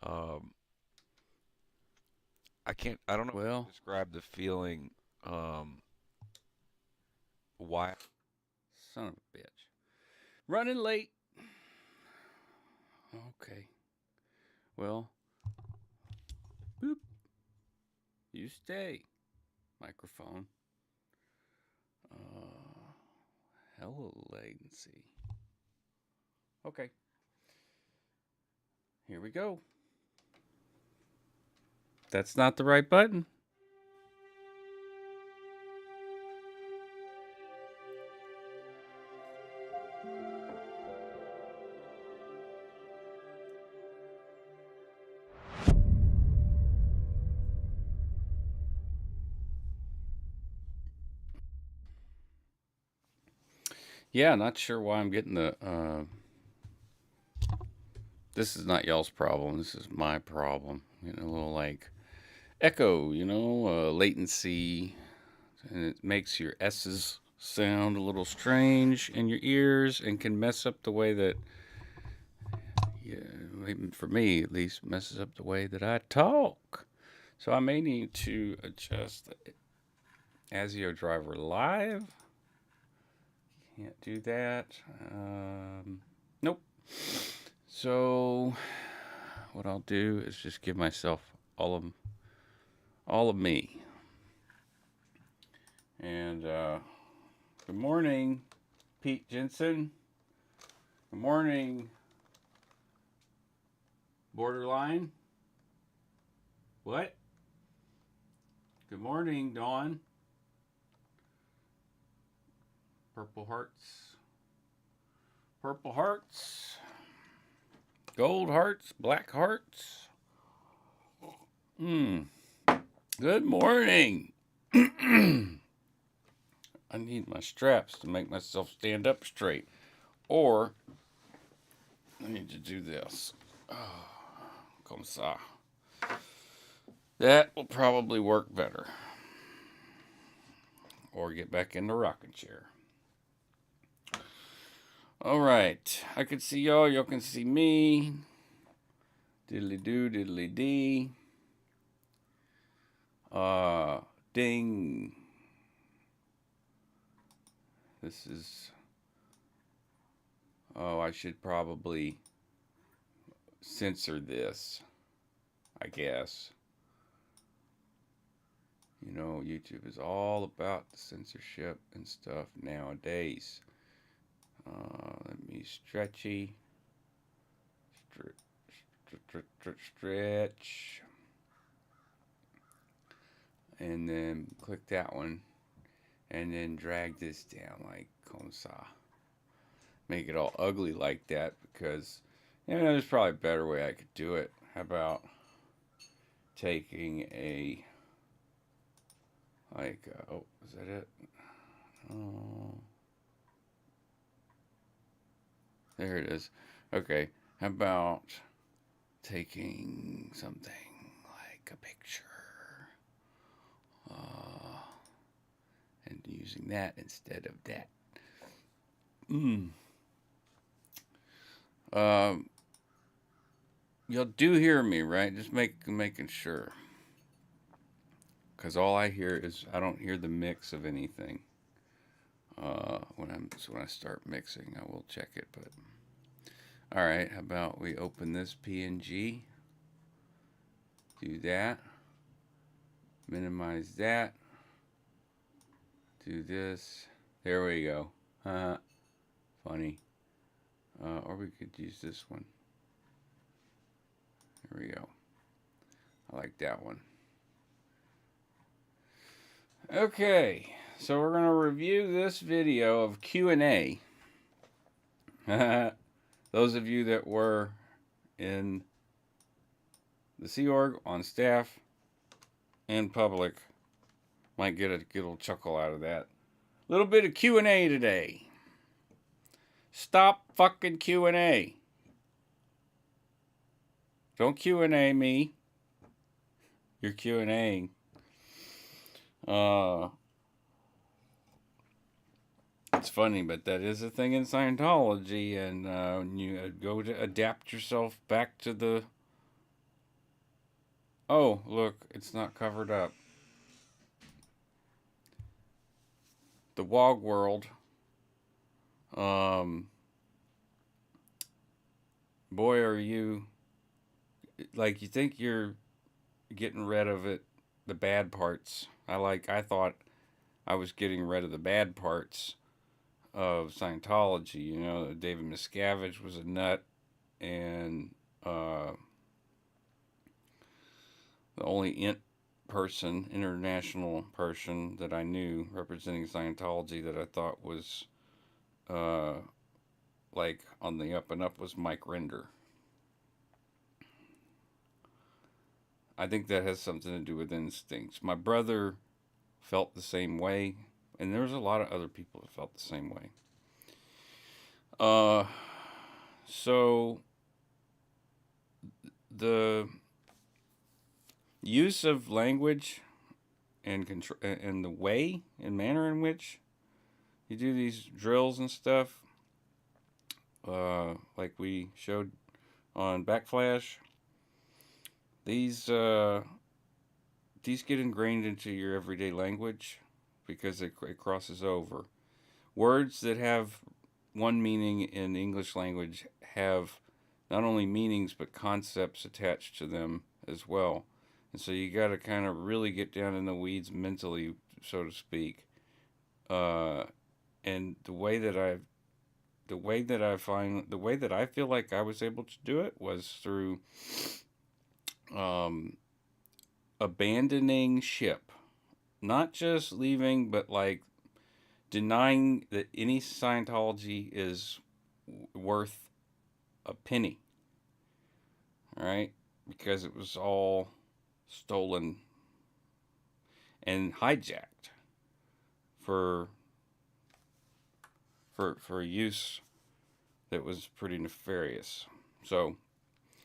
Um, I don't know how Well, to describe the feeling. Um, why? son of a bitch. Running late. Okay. Well, boop. You stay. Microphone. Uh, Hello, latency. Okay. Here we go. That's not the right button. Yeah, not sure why I'm getting the. This is not y'all's problem. This is my problem. Getting a little like echo, latency, and it makes your S's sound a little strange in your ears and can mess up the way that, yeah, for me at least, messes up the way that I talk. So I may need to adjust the ASIO driver live. Can't do that. Nope. So what I'll do is just give myself all of me. And good morning, Pete Jensen. Good morning, Borderline. What? Good morning, Dawn. Purple hearts. Purple hearts. Gold hearts. Black hearts. Hmm. Good morning. I need my straps to make myself stand up straight. Or I need to do this. Oh, comme ça. That will probably work better. Or get back in the rocking chair. All right. I can see y'all. Y'all can see me. Diddly do, diddly dee. Uh, Ding. This is. Oh, I should probably censor this, I guess. You know, YouTube is all about the censorship and stuff nowadays. Let me stretchy. Stretch. And then click that one. And then drag this down like comme ça. Make it all ugly like that because, there's probably a better way I could do it. How about taking a, oh, is that it? Oh, there it is. Okay, how about taking something like a picture uh, and using that instead of that? Mm. Um, y'all do hear me, right? Just making sure, because all I hear is I don't hear the mix of anything. When I start mixing, I will check it. But all right, how about we open this PNG? Do that. Minimize that. Do this. There we go. Funny. Or we could use this one. There we go. I like that one. Okay, so we're gonna review this video of Q&A. Those of you that were in the Sea Org on staff and public might get a good little chuckle out of that. A little bit of Q&A today. Stop fucking Q&A. Don't Q&A me. You're Q&Aing. Uh, it's funny, but that is a thing in Scientology, and when you go to adapt yourself back to the Oh, look, it's not covered up. The Wog World. Um, boy, are you like you think you're getting rid of it, the bad parts. I thought I was getting rid of the bad parts of Scientology. You know, David Miscavige was a nut, and uh, the only international person that I knew representing Scientology that I thought was uh, like on the up and up was Mike Render. I think that has something to do with instincts. My brother felt the same way, and there was a lot of other people that felt the same way. Uh, so the use of language and and the way and manner in which you do these drills and stuff, like we showed on Backflash, these these get ingrained into your everyday language because it crosses over. Words that have one meaning in the English language have not only meanings but concepts attached to them as well. And so you got to kind of really get down in the weeds mentally, so to speak. Uh, and the way that I feel like I was able to do it was through um, abandoning ship, not just leaving, but like denying that any Scientology is worth a penny, all right? Because it was all stolen and hijacked for for use that was pretty nefarious. So,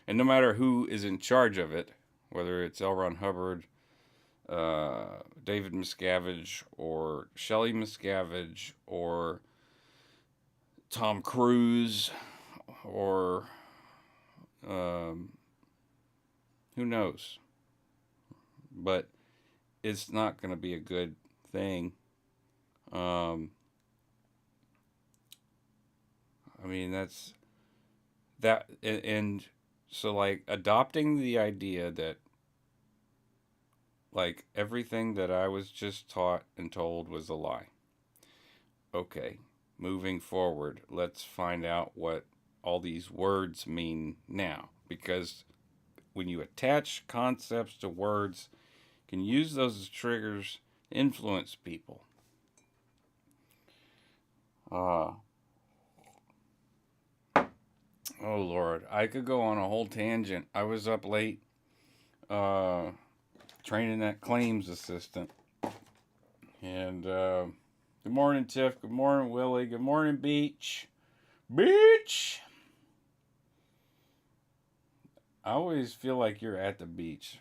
and no matter who is in charge of it, whether it's L. Ron Hubbard, David Miscavige, or Shelley Miscavige, or Tom Cruise, or um, who knows? But it's not going to be a good thing. Um, I mean, that's that, and so like adopting the idea that like everything that I was just taught and told was a lie. Okay, moving forward, let's find out what all these words mean now, because when you attach concepts to words, you can use those as triggers to influence people. Uh, oh Lord, I could go on a whole tangent. I was up late uh, training that claims assistant. And good morning, Tiff. Good morning, Willie. Good morning, Beach. Beach! I always feel like you're at the beach.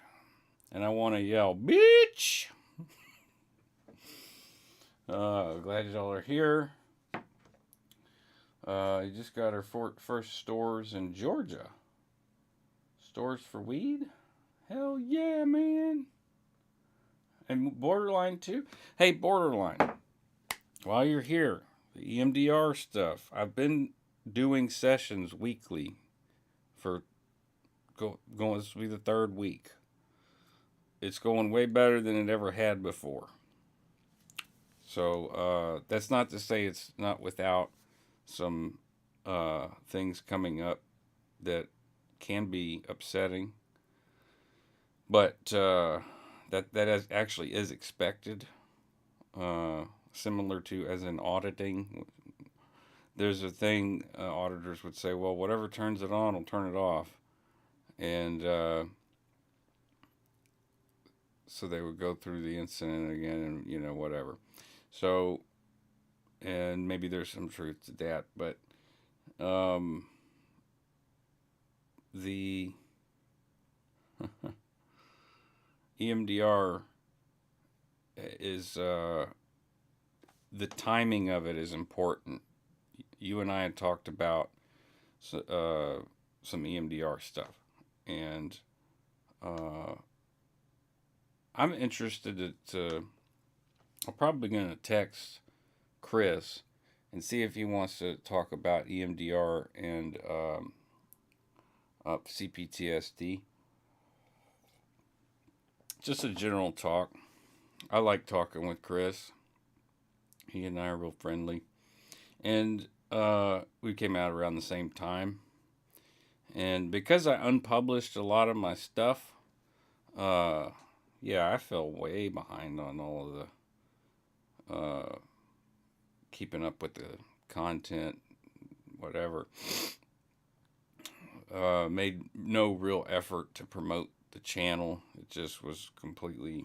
And I want to yell, Beach! Glad y'all are here. You just got our first stores in Georgia. Stores for weed? Hell yeah, man. And Borderline too. Hey, Borderline, while you're here, the EMDR stuff. I've been doing sessions weekly for going. This will be the third week. It's going way better than it ever had before. So that's not to say it's not without some things coming up that can be upsetting, but actually is expected. Similar to as in auditing, there's a thing auditors would say, well, whatever turns it on will turn it off, and so they would go through the incident again, and whatever. So, and maybe there's some truth to that, but um, the EMDR is the timing of it is important. You and I had talked about some EMDR stuff, and I'm interested to I'm probably going to text Chris and see if he wants to talk about EMDR and CPTSD. Just a general talk. I like talking with Chris. He and I are real friendly. And we came out around the same time. And because I unpublished a lot of my stuff, uh, yeah, I fell way behind on all of the keeping up with the content, whatever. Made no real effort to promote the channel. It just was completely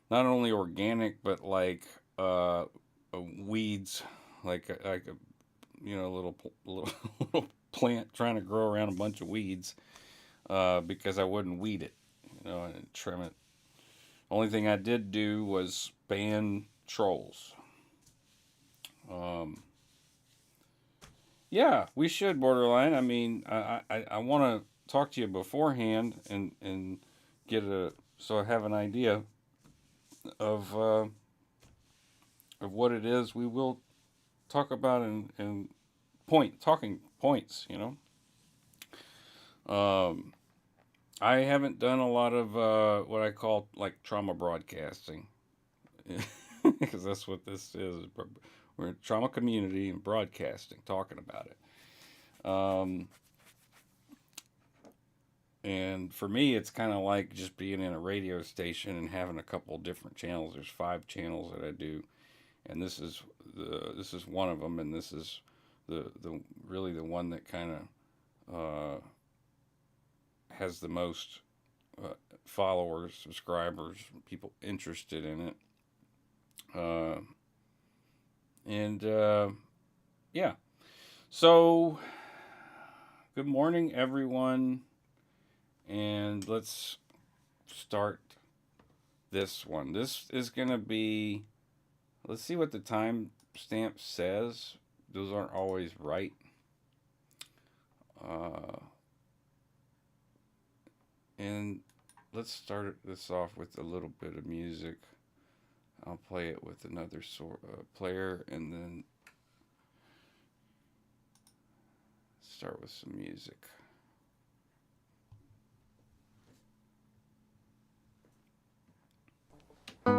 not only organic, but like weeds, like a little little plant trying to grow around a bunch of weeds, because I wouldn't weed it, and trim it. Only thing I did do was ban trolls. Um, yeah, we should, borderline. I mean, I want to talk to you beforehand and get a so I have an idea of uh, of what it is we will talk about and talking points. Um, I haven't done a lot of what I call like trauma broadcasting, because that's what this is. We're in a trauma community and broadcasting, talking about it. And for me, it's kind of like just being in a radio station and having a couple of different channels. There's 5 channels that I do, and this is one of them, and this is the really the one that kind of has the most followers, subscribers, people interested in it. Uh, and yeah, so good morning, everyone, and let's start this one. This is gonna be. Let's see what the time stamp says. Those aren't always right. Uh, and let's start this off with a little bit of music. I'll play it with another player and then start with some music. God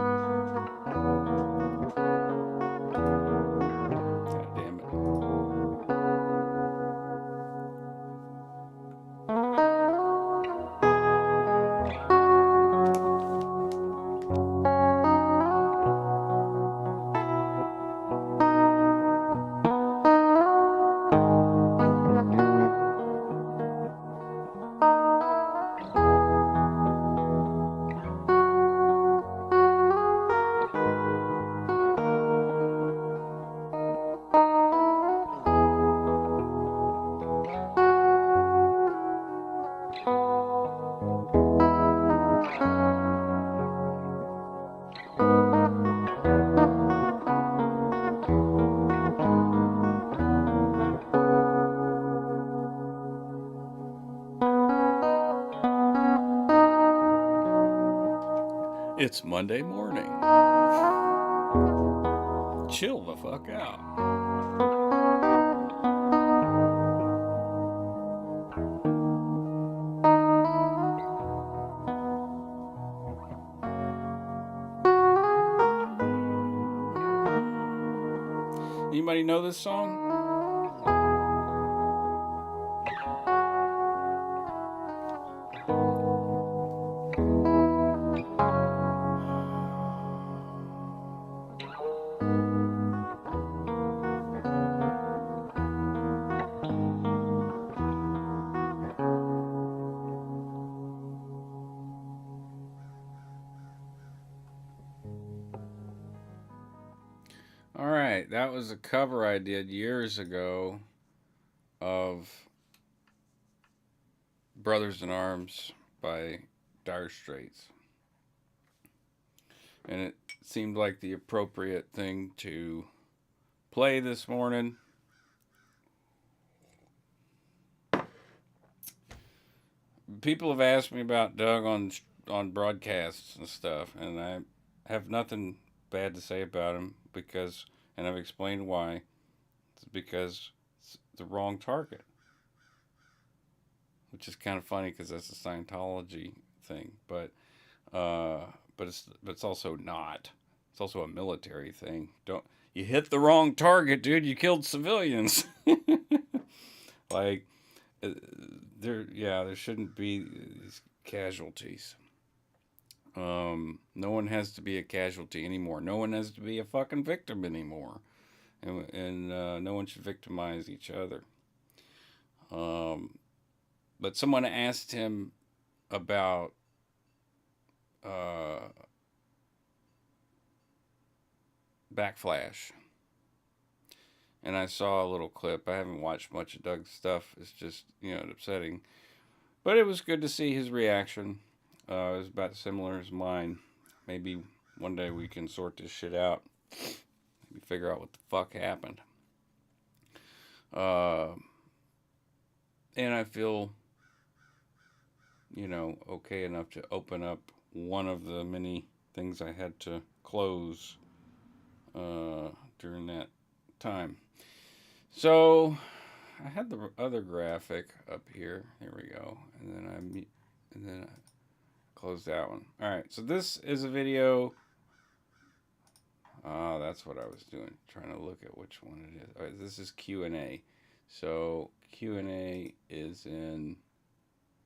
damn it. It's Monday morning. Chill the fuck out. Anybody know this song? All right, that was a cover I did years ago of Brothers in Arms by Dire Straits. And it seemed like the appropriate thing to play this morning. People have asked me about Doug on on broadcasts and stuff, and I have nothing bad to say about him because, and I've explained why. It's because it's the wrong target, which is kind of funny because that's a Scientology thing, uh, but it's also not. It's also a military thing. Don't you hit the wrong target, dude? You killed civilians. Like there shouldn't be these casualties. No one has to be a casualty anymore. No one has to be a fucking victim anymore, and no one should victimize each other. Um, but someone asked him about uh, backflash, and I saw a little clip. I haven't watched much of Doug's stuff. It's just upsetting, but it was good to see his reaction. It was about similar as mine. Maybe one day we can sort this shit out. Maybe figure out what the fuck happened. Uh, and I feel, okay enough to open up one of the many things I had to close during that time. So I had the other graphic up here. There we go. And then I close that one. All right. So this is a video. Oh, that's what I was doing. Trying to look at which one it is. All right, this is Q&A. So Q&A is in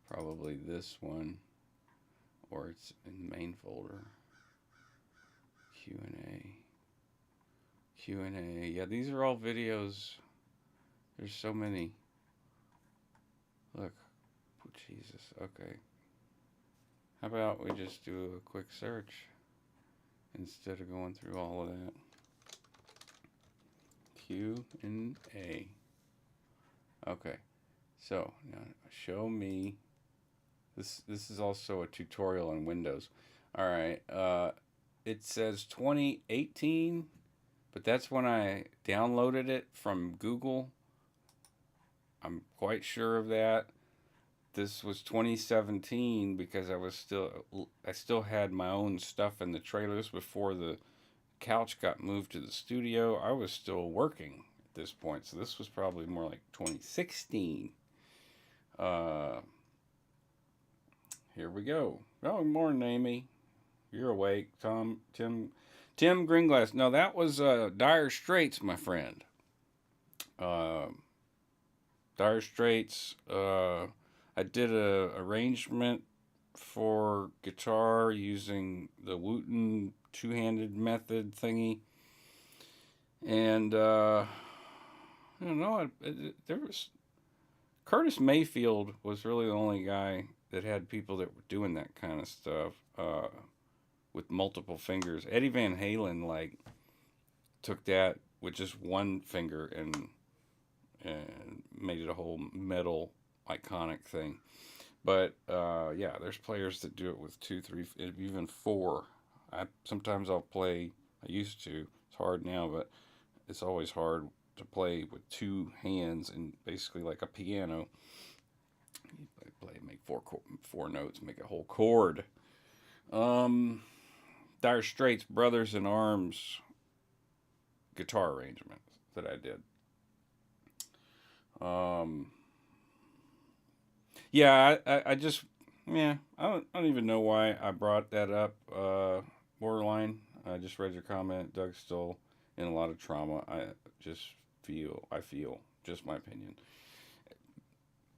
probably this one, or it's in the main folder. Q&A. Q&A. Yeah, these are all videos. There's so many. Look. Oh, Jesus. Okay. How about we just do a quick search instead of going through all of that? Q&A. Okay. So, now show me. This is also a tutorial on Windows. All right. It says 2018, but that's when I downloaded it from Google. I'm quite sure of that. This was 2017 because I still had my own stuff in the trailers before the couch got moved to the studio. I was still working at this point, so this was probably more like 2016. Here we go. Oh, good morning, Amy. You're awake. Tim Greenglass. No, that was Dire Straits, my friend. Dire Straits. I did a arrangement for guitar using the Wooten two-handed method thingy, and I don't know. There was Curtis Mayfield was really the only guy that had people that were doing that kind of stuff with multiple fingers. Eddie Van Halen took that with just one finger and made it a whole metal iconic thing. But yeah, there's players that do it with 2, 3, even 4. Sometimes I'll play. I used to. It's hard now, but it's always hard to play with 2 hands and basically like a piano. You make 4 notes, make a whole chord. Dire Straits, Brothers in Arms guitar arrangement that I did. Yeah, I just, I don't even know why I brought that up. Borderline. I just read your comment. Doug's still in a lot of trauma. I feel, just my opinion.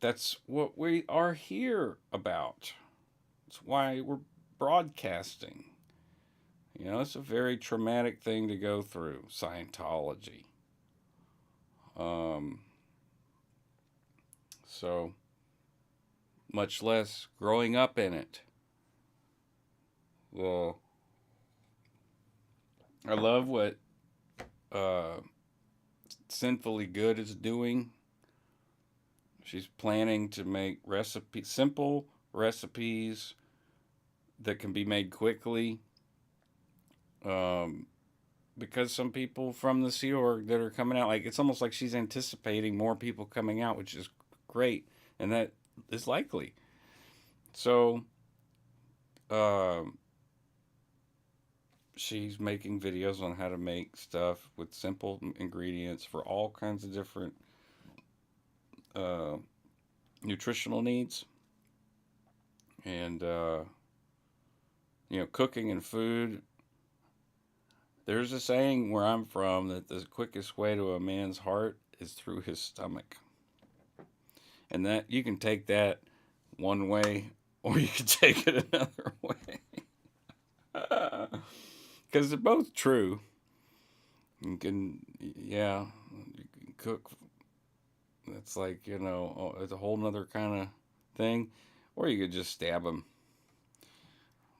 That's what we are here about. That's why we're broadcasting. It's a very traumatic thing to go through, Scientology. So, much less growing up in it. Well, I love what Sinfully Good is doing. She's planning to make simple recipes that can be made quickly. Because some people from the Sea Org that are coming out, it's almost like she's anticipating more people coming out, which is great, and that is likely. So um, she's making videos on how to make stuff with simple ingredients for all kinds of different uh, nutritional needs. And, cooking and food. There's a saying where I'm from that the quickest way to a man's heart is through his stomach. And that you can take that one way or you can take it another way. Because they're both true. You can, yeah, you can cook. It's like, it's a whole nother kind of thing. Or you could just stab them.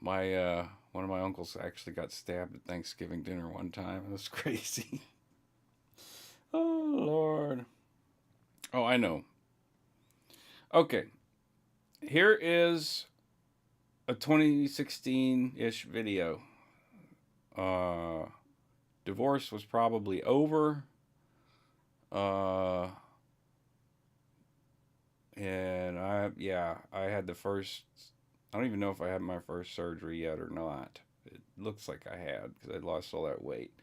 One of my uncles actually got stabbed at Thanksgiving dinner one time. It was crazy. Oh, Lord. Oh, I know. Okay. Here is a 2016-ish video. Uh, Divorce was probably over. Uh, and I had the first. I don't even know if I had my first surgery yet or not. It looks like I had because I lost all that weight.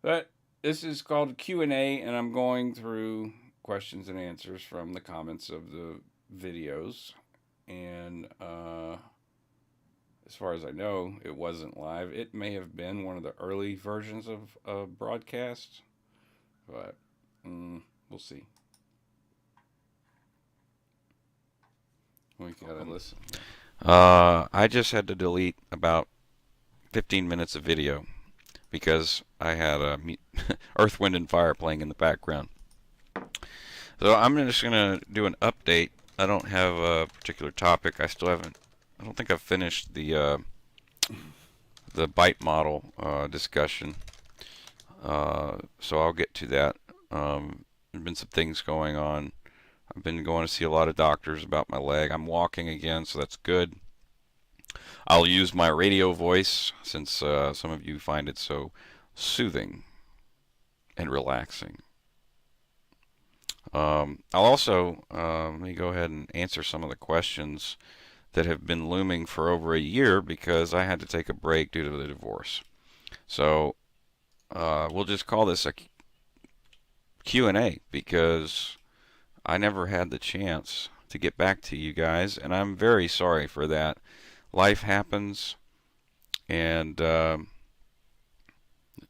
But this is called Q&A, and I'm going through questions and answers from the comments of the videos. And as far as I know, it wasn't live. It may have been one of the early versions of a broadcast, but we'll see. We gotta listen. I just had to delete about 15 minutes of video because I had Earth, Wind, and Fire playing in the background. So I'm just gonna do an update. I don't have a particular topic. I don't think I've finished the bite model discussion. So I'll get to that. There've been some things going on. I've been going to see a lot of doctors about my leg. I'm walking again, so that's good. I'll use my radio voice since some of you find it so soothing and relaxing. I'll also let me go ahead and answer some of the questions that have been looming for over a year because I had to take a break due to the divorce. So we'll just call this a Q&A because I never had the chance to get back to you guys, and I'm very sorry for that. Life happens, and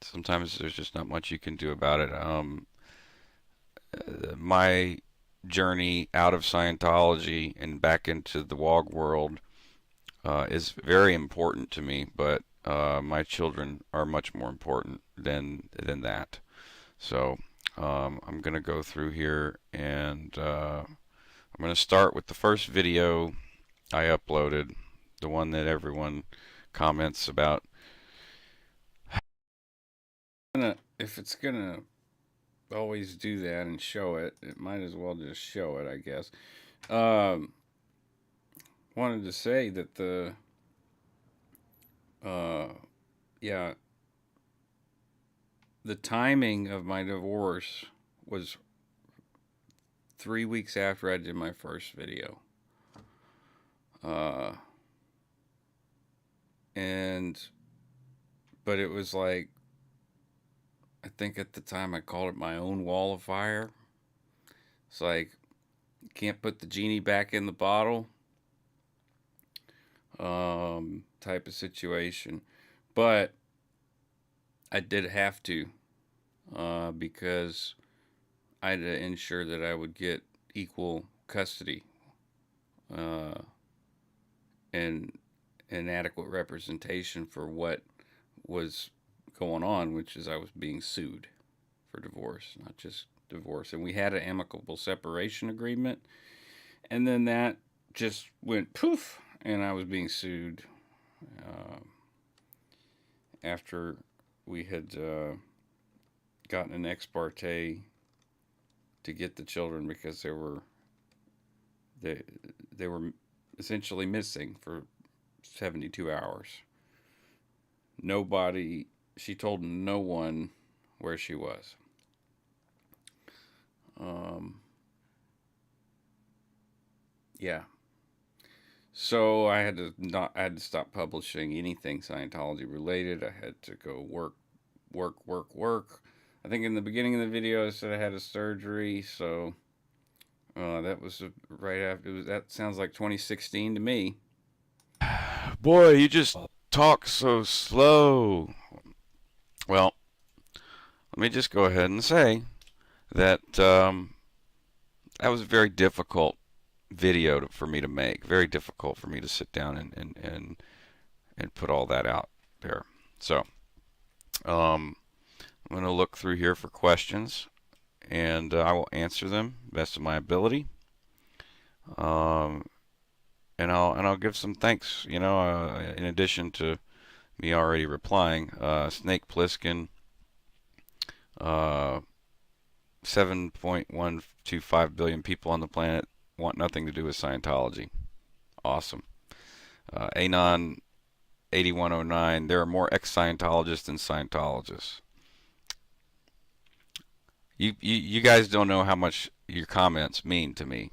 sometimes there's just not much you can do about it. My journey out of Scientology and back into the WOG world is very important to me, but my children are much more important than that. So I'm going to go through here, and I'm going to start with the first video I uploaded, the one that everyone comments about. If it's gonna always do that and show it, it might as well just show it, I guess. Um, Wanted to say that uh, yeah, the timing of my divorce was 3 weeks after I did my first video. Uh, and, but it was like, I think at the time I called it my own wall of fire. It's like, can't put the genie back in the bottle type of situation. But I did have to because I had to ensure that I would get equal custody uh, and an adequate representation for what was going on, which is I was being sued for divorce, not just divorce. And we had an amicable separation agreement, and then that just went poof, and I was being sued after we had gotten an ex parte to get the children because they they were essentially missing for 72 hours. Nobody, she told no one where she was. Yeah. So I had to stop publishing anything Scientology related. I had to go work. I think in the beginning of the video I said I had a surgery, so that was right after. That sounds like 2016 to me. Boy, you just talk so slow. Well, let me just go ahead and say that that was a very difficult video for me to make. Very difficult for me to sit down and put all that out there. So, um, I'm going to look through here for questions, and I will answer them best of my ability. Um, and I'll give some thanks. In addition to me already replying, Snake Plissken, uh, 7.125 billion people on the planet want nothing to do with Scientology. Awesome. Anon 8109, there are more ex-Scientologists than Scientologists. You guys don't know how much your comments mean to me.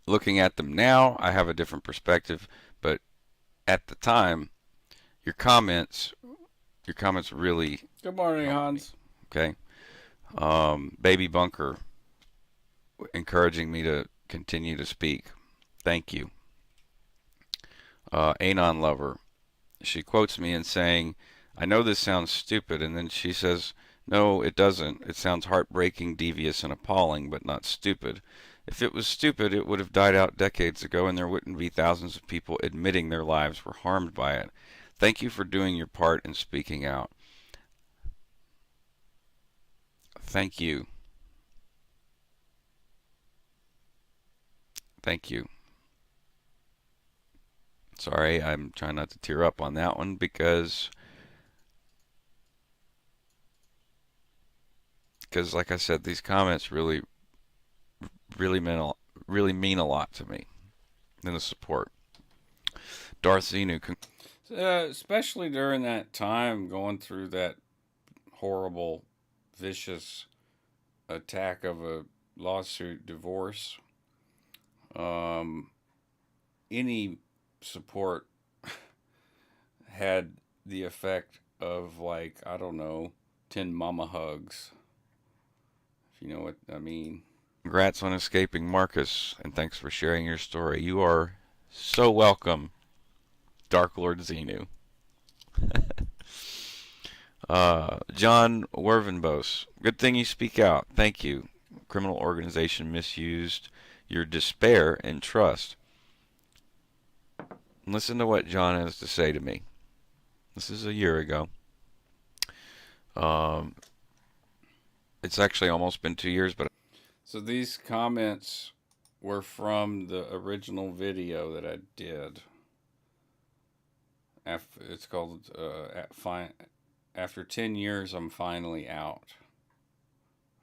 Looking at them now, I have a different perspective, but at the time, your comments really Good morning, helped me. Hans. Okay, Baby Bunker encouraging me to continue to speak. Thank you. Anon Lover, she quotes me in saying, "I know this sounds stupid," and then she says, "No, it doesn't. It sounds heartbreaking, devious, and appalling, but not stupid. If it was stupid, it would have died out decades ago, and there wouldn't be thousands of people admitting their lives were harmed by it. Thank you for doing your part and speaking out." Thank you. Thank you. Sorry, I'm trying not to tear up on that one because like I said, these comments really mean really mean a lot to me and the support. Darth Zenu, Especially during that time, going through that horrible, vicious attack of a lawsuit divorce. Um, any support had the effect of, like, I don't know, 10 mama hugs, if you know what I mean. congrats on escaping Marcus, and thanks for sharing your story. You are so welcome, Dark Lord Zenu. John Wervenbos, good thing you speak out. Thank you. Criminal organization misused your despair and trust. Listen to what John has to say to me. This is a year ago. Um, it's actually almost been 2 years, but So these comments were from the original video that I did. It's called After 10 Years, I'm Finally Out.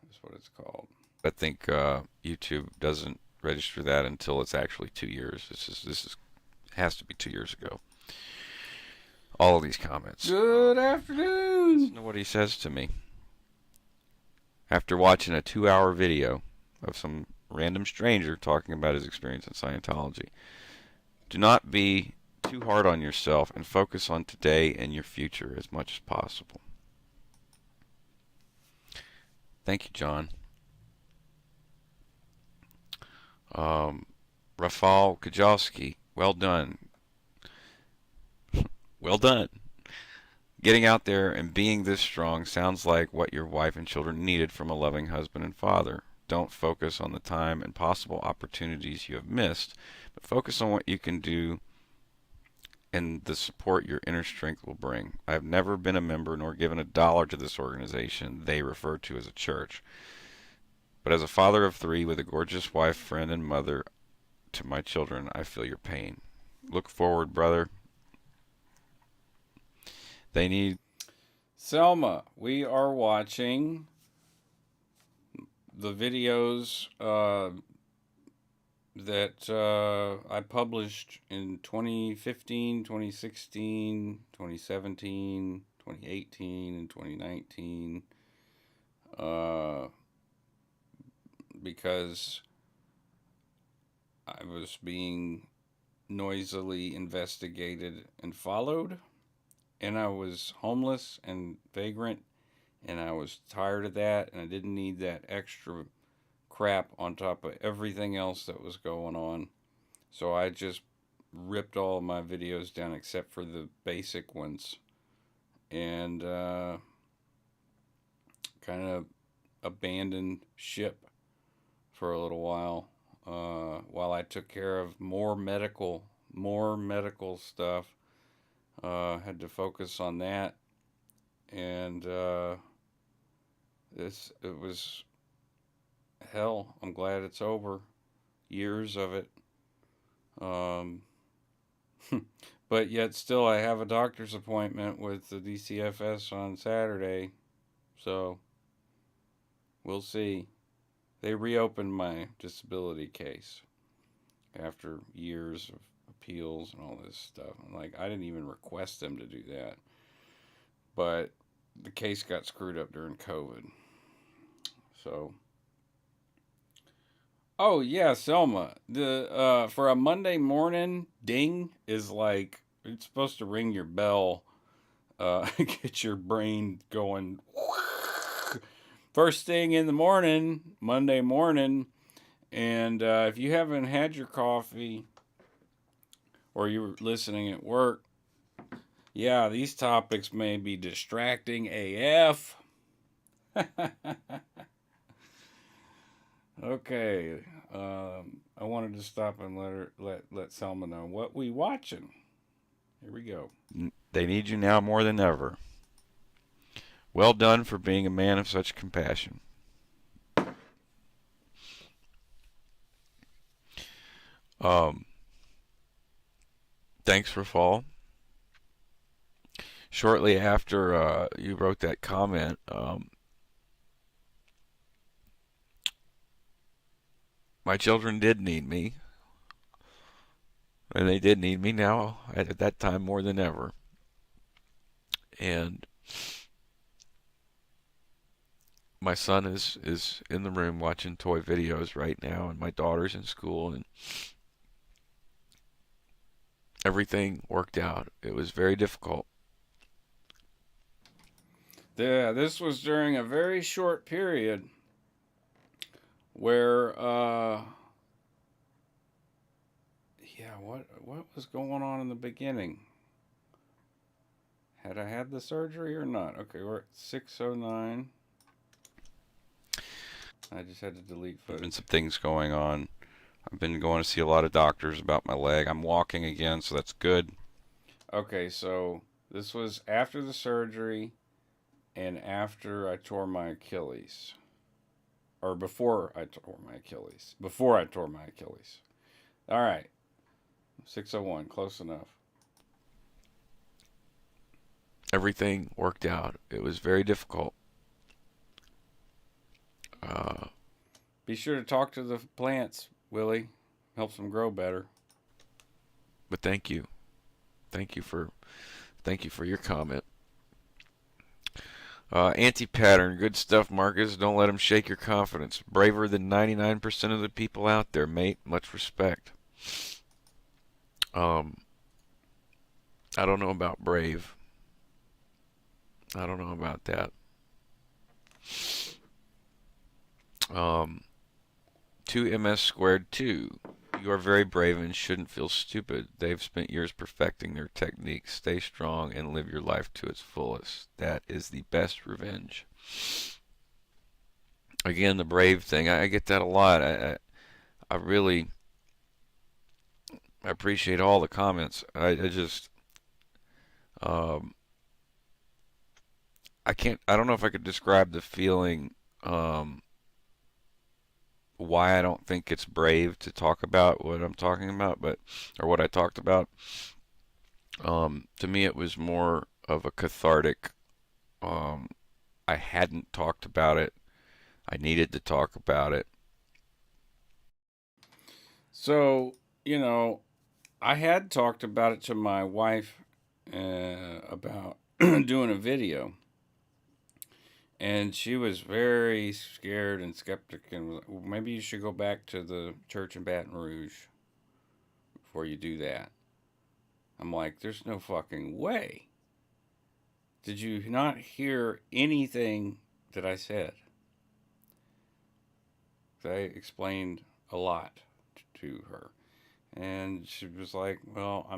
That's what it's called. I think YouTube doesn't register that until it's actually 2 years. This is has to be 2 years ago. All of these comments. Good afternoon. Listen to what he says to me. After watching a 2-hour video of some random stranger talking about his experience in Scientology, do not be too hard on yourself and focus on today and your future as much as possible. Thank you, John. Rafal Kajalski, well done. Well done. Getting out there and being this strong sounds like what your wife and children needed from a loving husband and father. Don't focus on the time and possible opportunities you have missed, but focus on what you can do and the support your inner strength will bring. I have never been a member nor given $1 to this organization they refer to as a church. But as a father of 3 with a gorgeous wife, friend, and mother to my children, I feel your pain. Look forward, brother. They need. Selma, we are watching the videos that I published in 2015, 2016, 2017, 2018, and 2019. Because I was being noisily investigated and followed, and I was homeless and vagrant, and I was tired of that, and I didn't need that extra crap on top of everything else that was going on. So I just ripped all of my videos down except for the basic ones, and kind of abandoned ship for a little while I took care of more medical stuff. Had to focus on that, and it was hell. I'm glad it's over. Years of it. Um, but yet still, I have a doctor's appointment with the DCFS on Saturday, so we'll see. They reopened my disability case after years of appeals and all this stuff. Like, I didn't even request them to do that, but the case got screwed up during COVID. So, oh yeah, Selma. The for a Monday morning, ding is like it's supposed to ring your bell, get your brain going. First thing in the morning, Monday morning, and if you haven't had your coffee or you're listening at work, yeah, these topics may be distracting AF. Okay, I wanted to stop and let Selma know what we watching. Here we go. They need you now more than ever. Well done for being a man of such compassion. Um, thanks for fall. Shortly after you wrote that comment, my children did need me, and they did need me now at that time more than ever. And my son is in the room watching toy videos right now, and my daughter's in school, and everything worked out. It was very difficult. Yeah, this was during a very short period where, yeah, what was going on in the beginning? Had I had the surgery or not? Okay, we're at 6:09. I just had to delete There's been footage. some things going on. I've been going to see a lot of doctors about my leg. I'm walking again, so that's good. Okay, so this was after the surgery and after I tore my Achilles. Or before I tore my Achilles. Before I tore my Achilles. All right, 6:01, close enough. Everything worked out. It was very difficult. Uh, Be sure to talk to the plants, Willie. Helps them grow better. but thank you. Thank you for your comment. Anti-pattern, good stuff, Marcus. Don't let him shake your confidence. Braver than 99% of the people out there, mate. Much respect. Um, I don't know about brave. I don't know about that. Um, 2MS squared 2. You are very brave and shouldn't feel stupid. They've spent years perfecting their techniques. Stay strong and live your life to its fullest. That is the best revenge. Again, the brave thing. I get that a lot. I really appreciate all the comments. I just um, I can't. I don't know if I could describe the feeling. Why I don't think it's brave to talk about what I'm talking about, but or what I talked about. To me, it was more of a cathartic. Um, I hadn't talked about it. I needed to talk about it. So, you know, I had talked about it to my wife about doing a video, and she was very scared and skeptic, and was like, "Well, maybe you should go back to the church in Baton Rouge." where you do that. I'm like, there's no fucking way. Did you not hear anything that I said? I explained a lot to her. And she was like, well,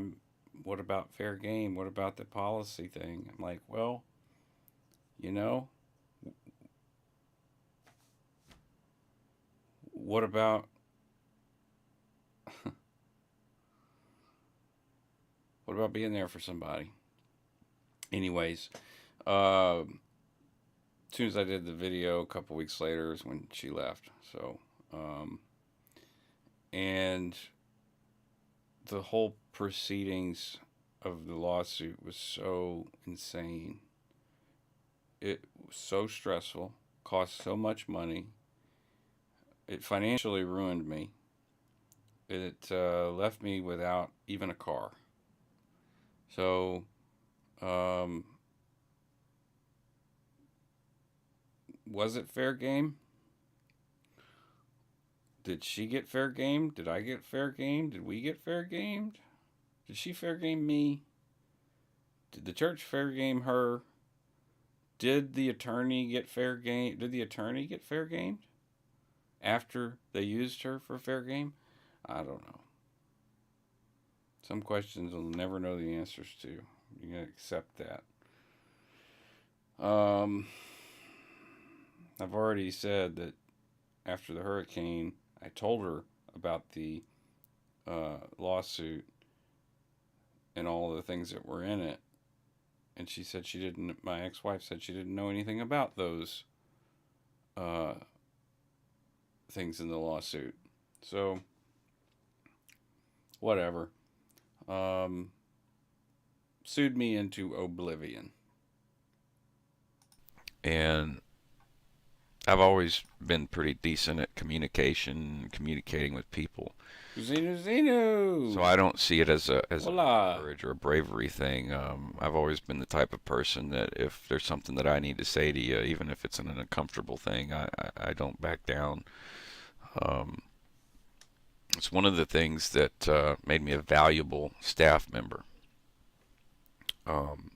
what about fair game? What about the policy thing? I'm like, well, you know, what about what about being there for somebody? Anyways, as soon as I did the video, a couple weeks later is when she left. So, um, and the whole proceedings of the lawsuit was so insane. It was so stressful, cost so much money. It financially ruined me. It left me without even a car. So, um, was it fair game? Did she get fair game? Did I get fair game? Did we get fair gamed? Did she fair game me? Did the church fair game her? Did the attorney get fair game? Did the attorney get fair gamed after they used her for fair game? I don't know. Some questions we'll never know the answers to. You gotta accept that. Um, I've already said that after the hurricane, I told her about the lawsuit and all the things that were in it, and she said she didn't. My ex-wife said she didn't know anything about those uh, things in the lawsuit. So, whatever. Sued me into oblivion. And I've always been pretty decent at communicating with people. Zenu Zenu! So I don't see it as a Hola! courage or a bravery thing. I've always been the type of person that if there's something that I need to say to you, even if it's an uncomfortable thing, I don't back down. Um, it's one of the things that made me a valuable staff member. Um,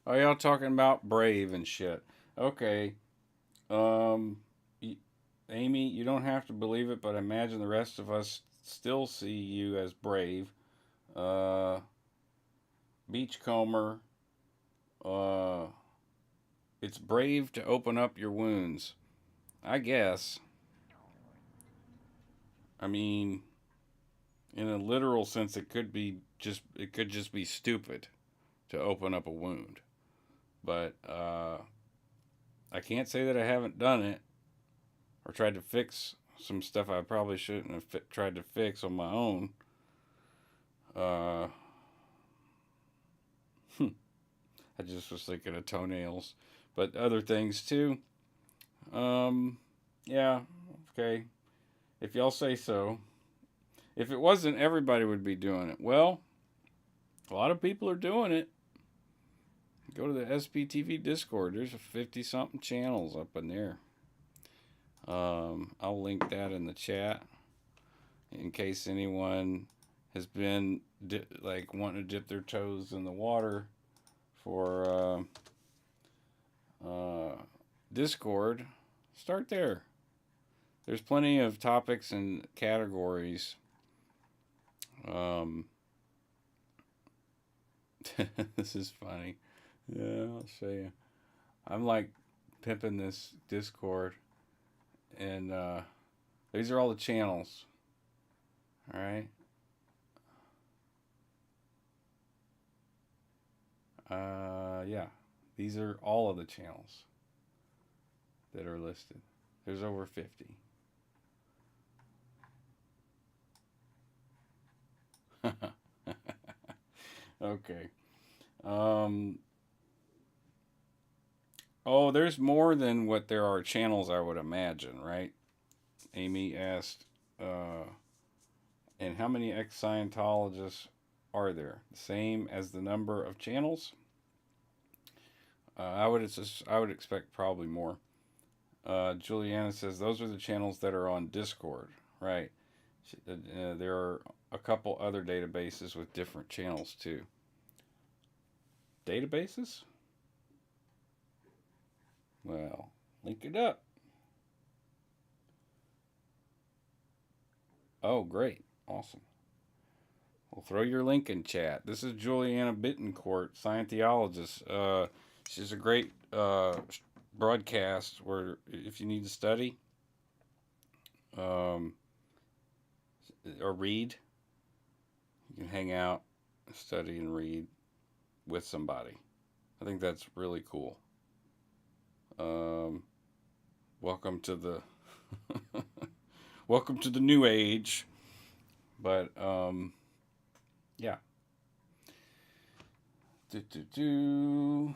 Oh, y'all talking about brave and shit. Okay. Um, Amy, you don't have to believe it, but I imagine the rest of us still see you as brave. Uh, Beachcomber. Uh, it's brave to open up your wounds. I guess. I mean, in a literal sense, it could just be stupid to open up a wound. But I can't say that I haven't done it or tried to fix some stuff I probably shouldn't have tried to fix on my own. Uh, I just was thinking of toenails, but other things too. Um, yeah, okay. If y'all say so. If it wasn't, everybody would be doing it. Well, a lot of people are doing it. Go to the SPTV Discord. There's a 50 something channels up in there. I'll link that in the chat in case anyone has been like wanting to dip their toes in the water for Discord. Start there. There's plenty of topics and categories. This is funny. Yeah, I'll show you. I'm like pimping this Discord, and these are all the channels. All right. Yeah, these are all of the channels that are listed. There's over 50. Okay. Um, oh, there's more than what there are channels, I would imagine, right? Amy asked, and how many ex Scientologists are there? The same as the number of channels? I would expect probably more. Juliana says those are the channels that are on Discord, right? There are a couple other databases with different channels too. Databases? Well, link it up. Oh, great. Awesome. We'll throw your link in chat. This is Juliana Bittencourt, Scientologist. She's a great broadcast where if you need to study um, or read, you can hang out, study, and read with somebody. I think that's really cool. Um, welcome to the welcome to the new age. But yeah. Do, do, do.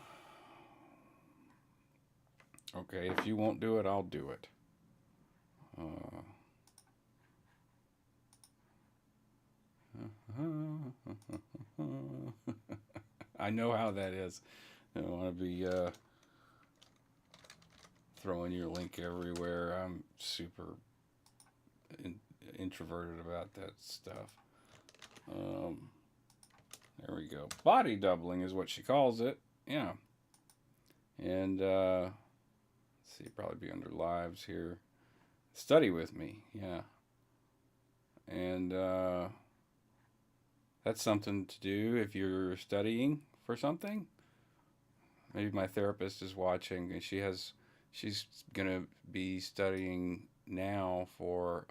Okay, if you won't do it, I'll do it. I know how that is. I don't want to be throwing your link everywhere. I'm super introverted about that stuff. Um, there we go. Body doubling is what she calls it. Yeah. And let's see, probably be under lives here. Study with me. Yeah. And that's something to do if you're studying for something. Maybe my therapist is watching, and she's gonna be studying now for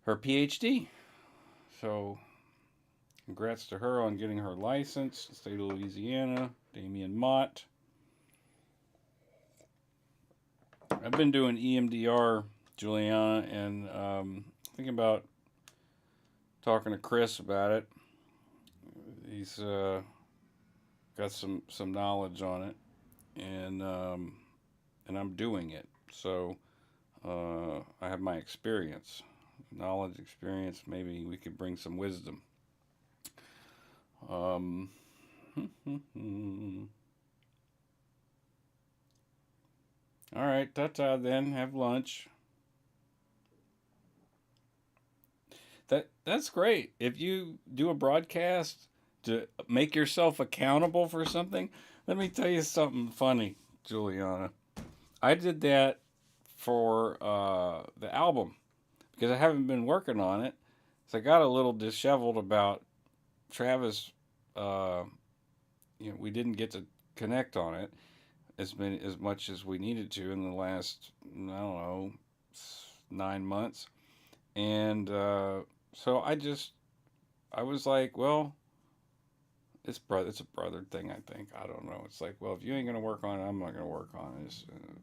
her PhD. So, congrats to her on getting her license. State of Louisiana, Damian Mott. I've been doing EMDR, Juliana, and thinking about talking to Chris about it. He's got some knowledge on it, and I'm doing it. So I have my experience, knowledge, experience. Maybe we could bring some wisdom. Um, all right, ta-ta then. Have lunch. That's great. If you do a broadcast to make yourself accountable for something, let me tell you something funny, Juliana. I did that for the album because I haven't been working on it. So I got a little disheveled about Travis. Uh, we didn't get to connect on it as much as we needed to in the last I don't know 9 months, and so I was like, well, it's a brother thing. I think I don't know. It's like, well, if you ain't gonna work on it, I'm not gonna work on it.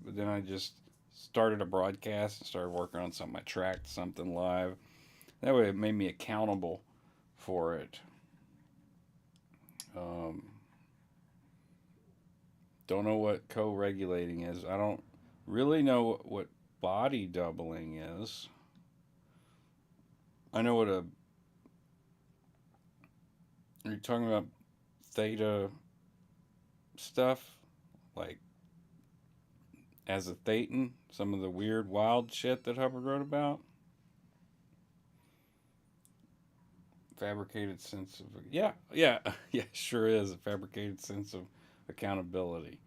But then I just started a broadcast and started working on something. I tracked something live. That way, it made me accountable for it. Um, don't know what co-regulating is. I don't really know what body doubling is. I know what a. Are you talking about theta stuff? Like as a thetan? Some of the weird, wild shit that Hubbard wrote about? Fabricated sense of. Yeah, yeah, yeah, sure is a fabricated sense of accountability.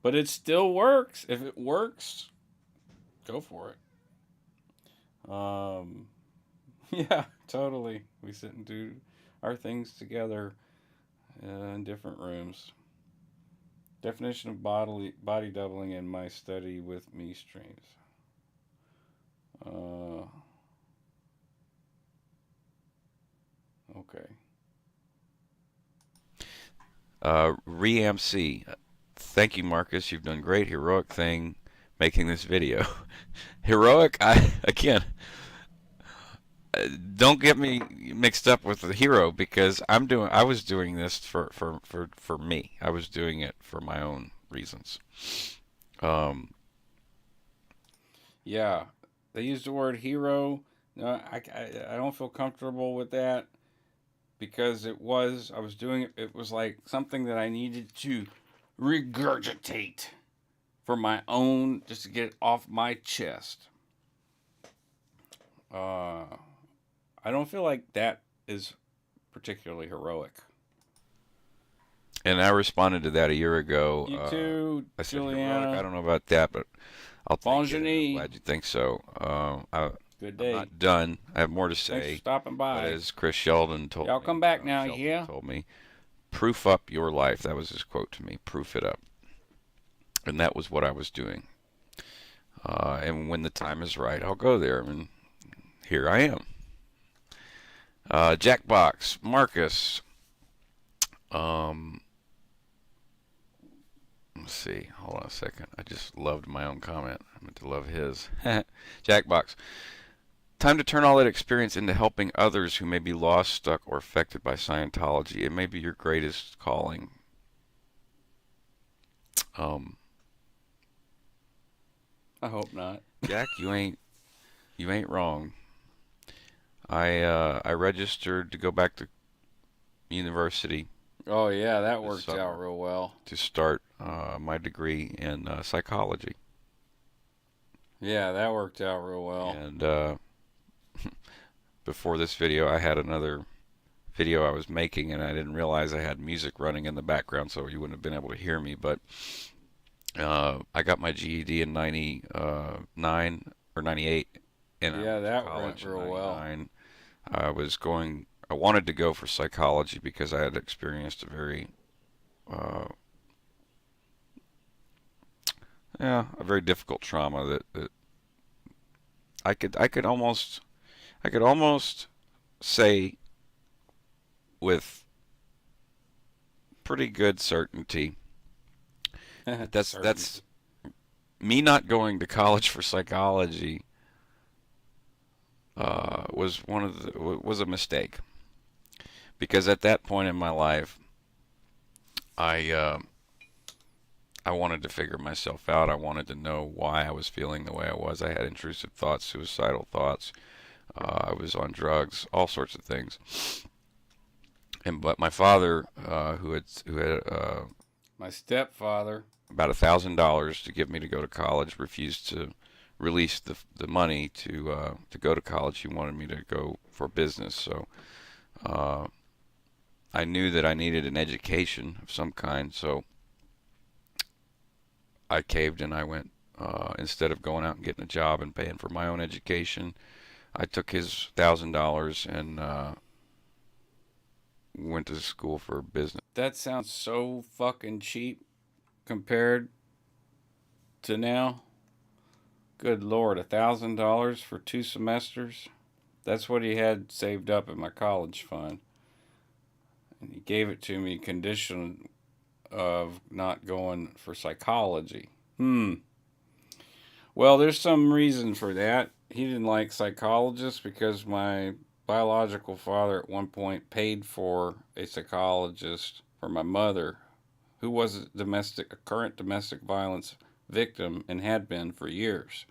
But it still works. If it works, go for it. Yeah, totally. We sit and do our things together in different rooms. Definition of body doubling in my study with me streams. Uh, okay. ReAMC. Thank you, Marcus. You've done great. Heroic thing making this video. Heroic, again, don't get me mixed up with the hero because I was doing this for me. I was doing it for my own reasons. Um, Yeah, they used the word hero. No, I don't feel comfortable with that because I was doing it. It was like something that I needed to regurgitate for my own, just to get it off my chest. Uh, I don't feel like that is particularly heroic. And I responded to that a year ago. You too, I said heroic. I Juliana. don't know about that, but I'll take it, and I'm Bonjour. glad you think so. Good I'm day. not done. I have more to Thanks for say, stopping but by. as Chris Sheldon told Y'all come me, back now, yeah? proof up your life. That was his quote to me. Proof it up, and that was what I was doing. And when the time is right, I'll go there. And here I am. Jackbox, Marcus. Um, let's see. Hold on a second. I just loved my own comment. I meant to love his. Jackbox. Time to turn all that experience into helping others who may be lost, stuck, or affected by Scientology. It may be your greatest calling. Um, I hope not. Jack, you ain't wrong. I registered to go back to university Oh, yeah, that this worked out summer real well. to start my degree in psychology. Yeah, that worked out real well. And before this video, I had another video I was making, and I didn't realize I had music running in the background, so you wouldn't have been able to hear me. But I got my GED in '99 or '98, and I Yeah, went to that went college in real well. '99. I wanted to go for psychology because I had experienced a very, uh, yeah, a very difficult trauma that I could almost say with pretty good certainty that that's Certainty. me not going to college for psychology was a mistake because at that point in my life I uh, I wanted to figure myself out. I wanted to know why I was feeling the way I was. I had intrusive thoughts, suicidal thoughts. I was on drugs, all sorts of things. And but my father, who had My stepfather. about $1,000 to give me to go to college, refused to release the money to go to college. He wanted me to go for business. So uh, I knew that I needed an education of some kind. So I caved and I went. Instead of going out and getting a job and paying for my own education, I took his $1,000 and went to school for business. That sounds so fucking cheap compared to now. Good Lord, $1,000 for 2 semesters? That's what he had saved up in my college fund. And he gave it to me condition of not going for psychology. Well, there's some reason for that. He didn't like psychologists because my biological father at one point paid for a psychologist for my mother, who was a current domestic violence victim and had been for years.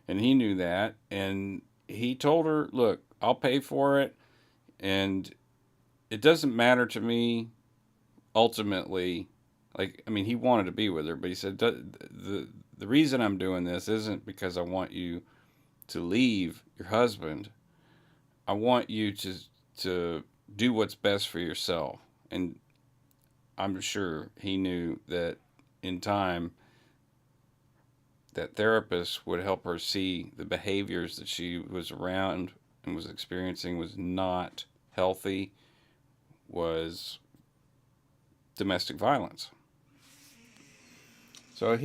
And he knew that, and he told her, "Look, I'll pay for it, and it doesn't matter to me ultimately." Like, I mean, he wanted to be with her, but he said the reason I'm doing this isn't because I want you to leave your husband. I want you to do what's best for yourself. And I'm sure he knew that in time that therapists would help her see the behaviors that she was around and was experiencing was not healthy, was domestic violence. So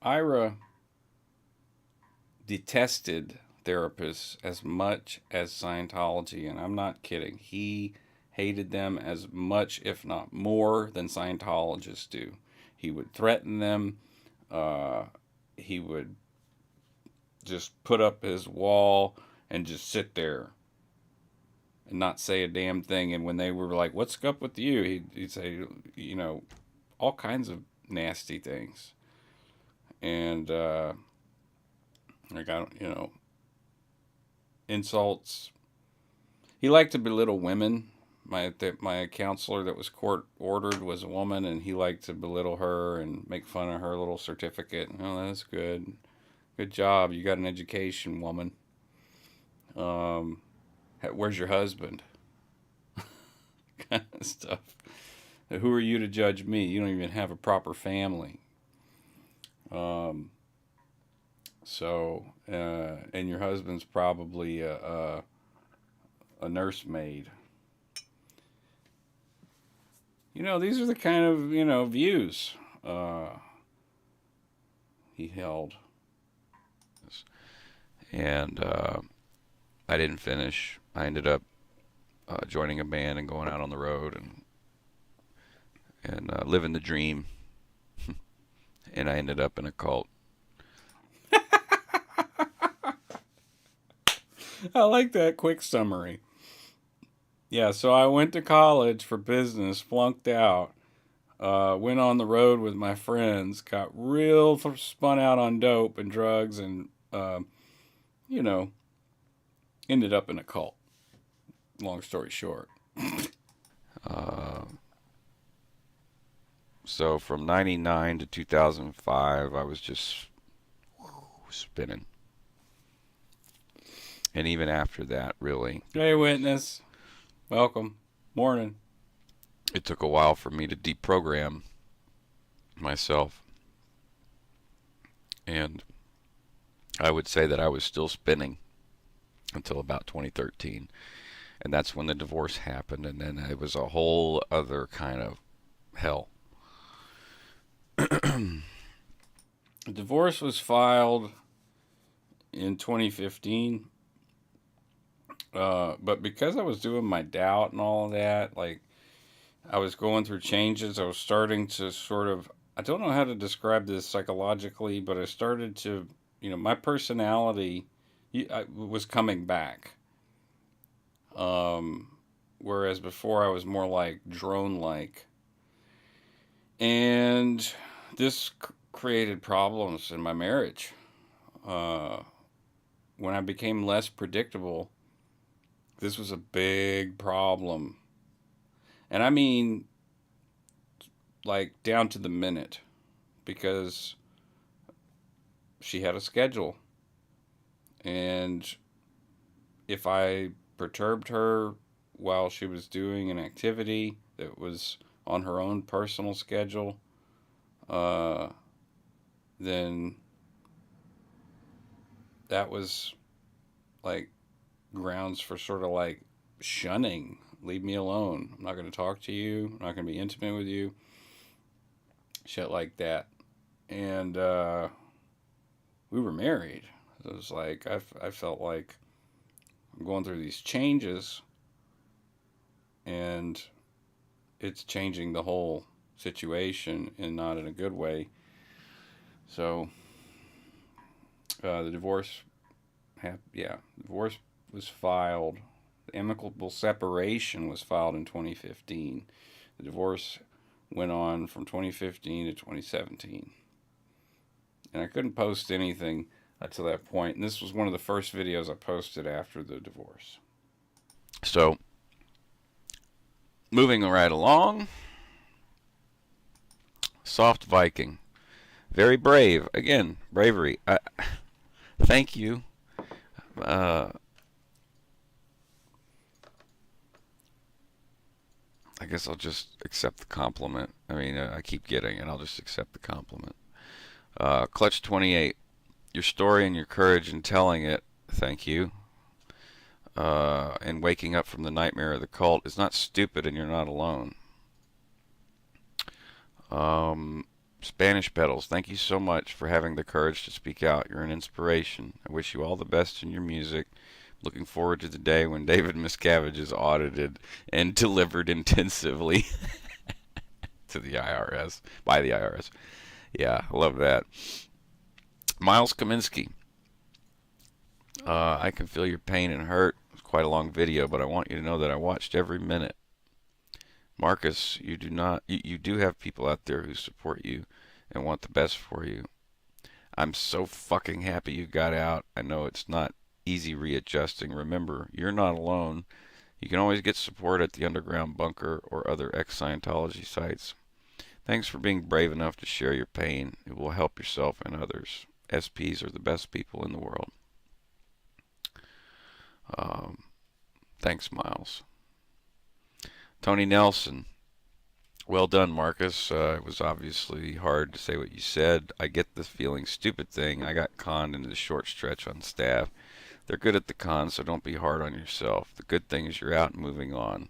Ira detested therapists as much as Scientology, and I'm not kidding. He hated them as much, if not more, than Scientologists do. He would threaten them. Uh, he would just put up his wall and just sit there and not say a damn thing. And when they were like, "What's up with you?" He'd say, all kinds of nasty things. And like I don't, insults. He liked to belittle women. My counselor that was court ordered was a woman, and he liked to belittle her and make fun of her little certificate. Oh, that's good. Good job. You got an education, woman. Um, where's your husband? Kind of stuff. Who are you to judge me? You don't even have a proper family. Um, and your husband's probably a nursemaid. These are the kind of views uh, he held. And I didn't finish. I ended up joining a band and going out on the road and living the dream. And I ended up in a cult. I like that quick summary. Yeah, so I went to college for business, flunked out, went on the road with my friends, got real spun out on dope and drugs, and, you know, ended up in a cult. Long story short. Uh, so from 99 to 2005, I was just spinning. And even after that, really, Hey, witness. Welcome. Morning. it took a while for me to deprogram myself. And I would say that I was still spinning until about 2013. And that's when the divorce happened. And then it was a whole other kind of hell. The divorce was filed in 2015. But because I was doing my doubt and all of that, like I was going through changes, I was starting to sort of, I don't know how to describe this psychologically, but I started to, my personality was coming back. Um, Whereas before I was more like drone like. And this created problems in my marriage. Uh, when I became less predictable, this was a big problem. And I mean, like, down to the minute, because she had a schedule. And if I perturbed her while she was doing an activity that was on her own personal schedule, uh, then that was like grounds for sort of like shunning. Leave me alone. I'm not going to talk to you. I'm not going to be intimate with you. Shit like that. And we were married. It was like, I felt like I'm going through these changes and it's changing the whole situation and not in a good way. So the divorce, divorce was filed. The amicable separation was filed in 2015. The divorce went on from 2015 to 2017. And I couldn't post anything until that point. And this was one of the first videos I posted after the divorce. So, moving right along, Soft Viking. Very brave. Again, bravery. Thank you. Uh, I guess I'll just accept the compliment. I mean, I keep getting it. I'll just accept the compliment. Clutch 28. Your story and your courage in telling it. Thank you. And waking up from the nightmare of the cult is not stupid, and you're not alone. Spanish Pedals, thank you so much for having the courage to speak out. You're an inspiration. I wish you all the best in your music. Looking forward to the day when David Miscavige is audited and delivered intensively to the IRS, by the IRS. Yeah, I love that. Miles Kaminsky, I can feel your pain and hurt. It's quite a long video, but I want you to know that I watched every minute. Marcus, you do not. You do have people out there who support you and want the best for you. I'm so fucking happy you got out. I know it's not easy readjusting. Remember, you're not alone. You can always get support at the Underground Bunker or other ex-Scientology sites. Thanks for being brave enough to share your pain. It will help yourself and others. SPs are the best people in the world. Thanks, Miles. Tony Nelson. Well done, Marcus. It was obviously hard to say what you said. I get the feeling stupid thing. I got conned into the short stretch on staff. They're good at the con, so don't be hard on yourself. The good thing is you're out and moving on.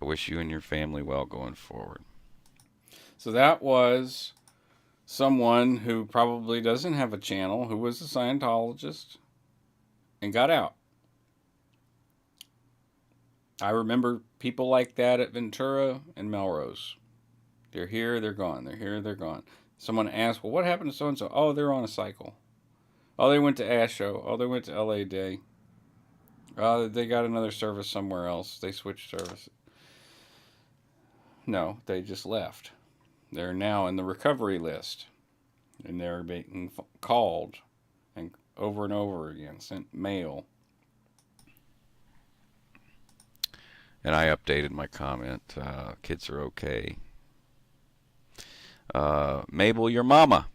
I wish you and your family well going forward. So that was someone who probably doesn't have a channel, who was a Scientologist and got out. I remember people like that at Ventura and Melrose. They're here, they're gone. They're here, they're gone. Someone asked, well, what happened to so and so? Oh, they're on a cycle. Oh, they went to Ash Show. Oh, they went to LA Day. Oh, they got another service somewhere else. They switched service. No, they just left. They're now in the recovery list. And they're being called and over again, sent mail. And I updated my comment. Kids are okay. Mabel, your mama.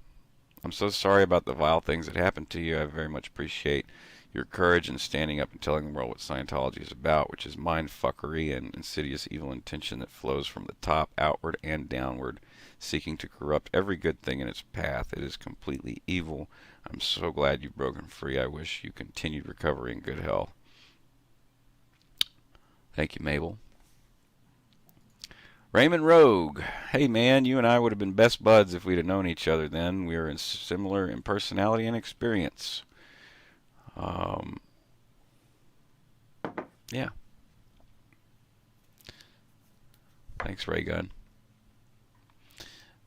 I'm so sorry about the vile things that happened to you. I very much appreciate your courage in standing up and telling the world what Scientology is about, which is mindfuckery and insidious evil intention that flows from the top outward and downward, seeking to corrupt every good thing in its path. It is completely evil. I'm so glad you've broken free. I wish you continued recovery and good health. Thank you, Mabel. Raymond Rogue. Hey, man, you and I would have been best buds if we'd have known each other then. We are similar in personality and experience. Yeah. Thanks, Raygun.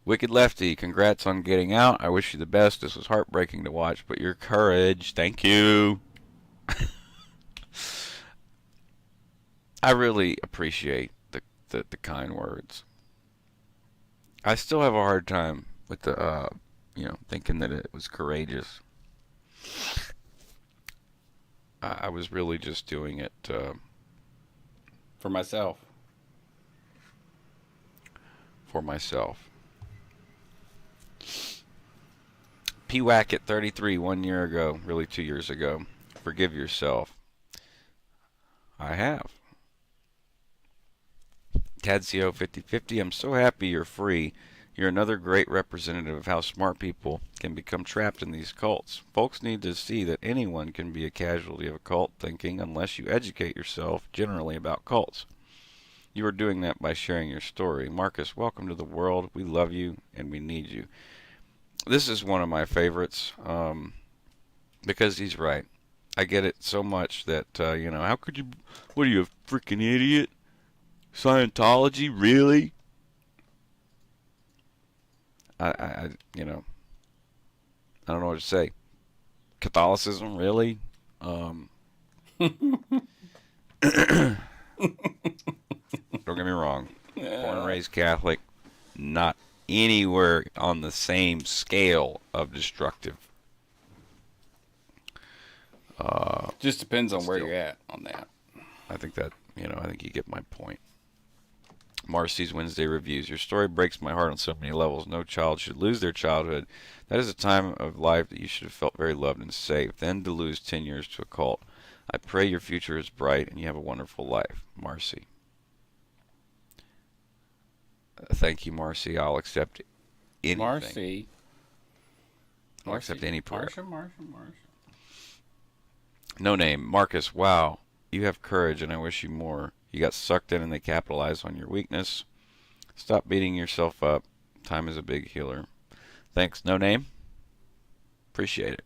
Wicked Lefty, congrats on getting out. I wish you the best. This was heartbreaking to watch, but your courage, thank you. I really appreciate the kind words. I still have a hard time with the, thinking that it was courageous. I was really just doing it For myself. for myself. PWAC at 33 1 year ago, really 2 years ago. Forgive yourself. I have. Tadsio 5050, I'm so happy you're free. You're another great representative of how smart people can become trapped in these cults. Folks need to see that anyone can be a casualty of occult thinking unless you educate yourself generally about cults. You are doing that by sharing your story. Marcus, welcome to the world. We love you and we need you. This is one of my favorites because he's right. I get it so much that, how could you, what are you, a freaking idiot? Scientology, really? I don't know what to say. Catholicism, really? Don't get me wrong. Born and raised Catholic, not anywhere on the same scale of destructive. Just depends on where you're at on that. I think that, I think you get my point. Marcy's Wednesday Reviews. Your story breaks my heart on so many levels. No child should lose their childhood. That is a time of life that you should have felt very loved and safe. Then to lose 10 years to a cult. I pray your future is bright and you have a wonderful life. Marcy. Thank you, Marcy. I'll accept anything. Marcy. I'll accept any prayer. Marsha. No name. Marcus, wow. You have courage and I wish you more. You got sucked in and they capitalized on your weakness. Stop beating yourself up. Time is a big healer. Thanks. No name. Appreciate it.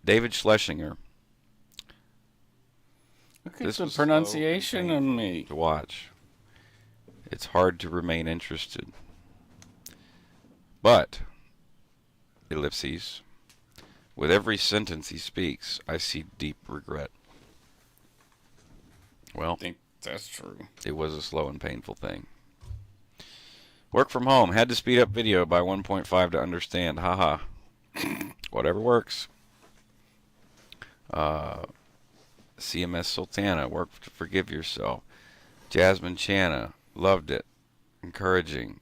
David Schlesinger. Look at the pronunciation on me. To watch. It's hard to remain interested. But, ellipses, with every sentence he speaks, I see deep regret. Well, I think that's true. It was a slow and painful thing. Work from home. Had to speed up video by 1.5 to understand. Haha. Whatever works. CMS Sultana. Work to forgive yourself. Jasmine Chana. Loved it. Encouraging.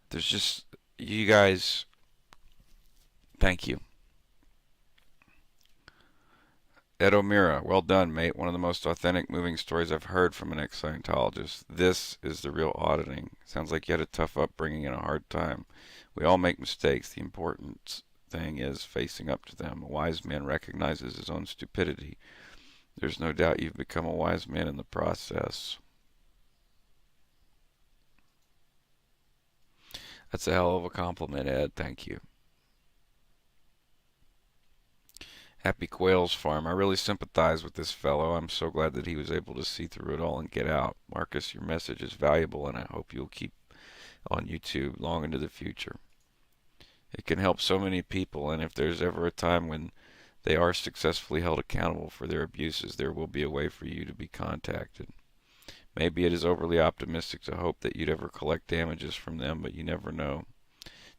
There's just You guys, thank you. Ed O'Meara, well done, mate. One of the most authentic, moving stories I've heard from an ex-Scientologist. This is the real auditing. Sounds like you had a tough upbringing and a hard time. We all make mistakes. The important thing is facing up to them. A wise man recognizes his own stupidity. There's no doubt you've become a wise man in the process. That's a hell of a compliment, Ed. Thank you. Happy Quails Farm. I really sympathize with this fellow. I'm so glad that he was able to see through it all and get out. Marcus, your message is valuable, and I hope you'll keep on YouTube long into the future. It can help so many people, and if there's ever a time when they are successfully held accountable for their abuses, there will be a way for you to be contacted. Maybe it is overly optimistic to hope that you'd ever collect damages from them, but you never know.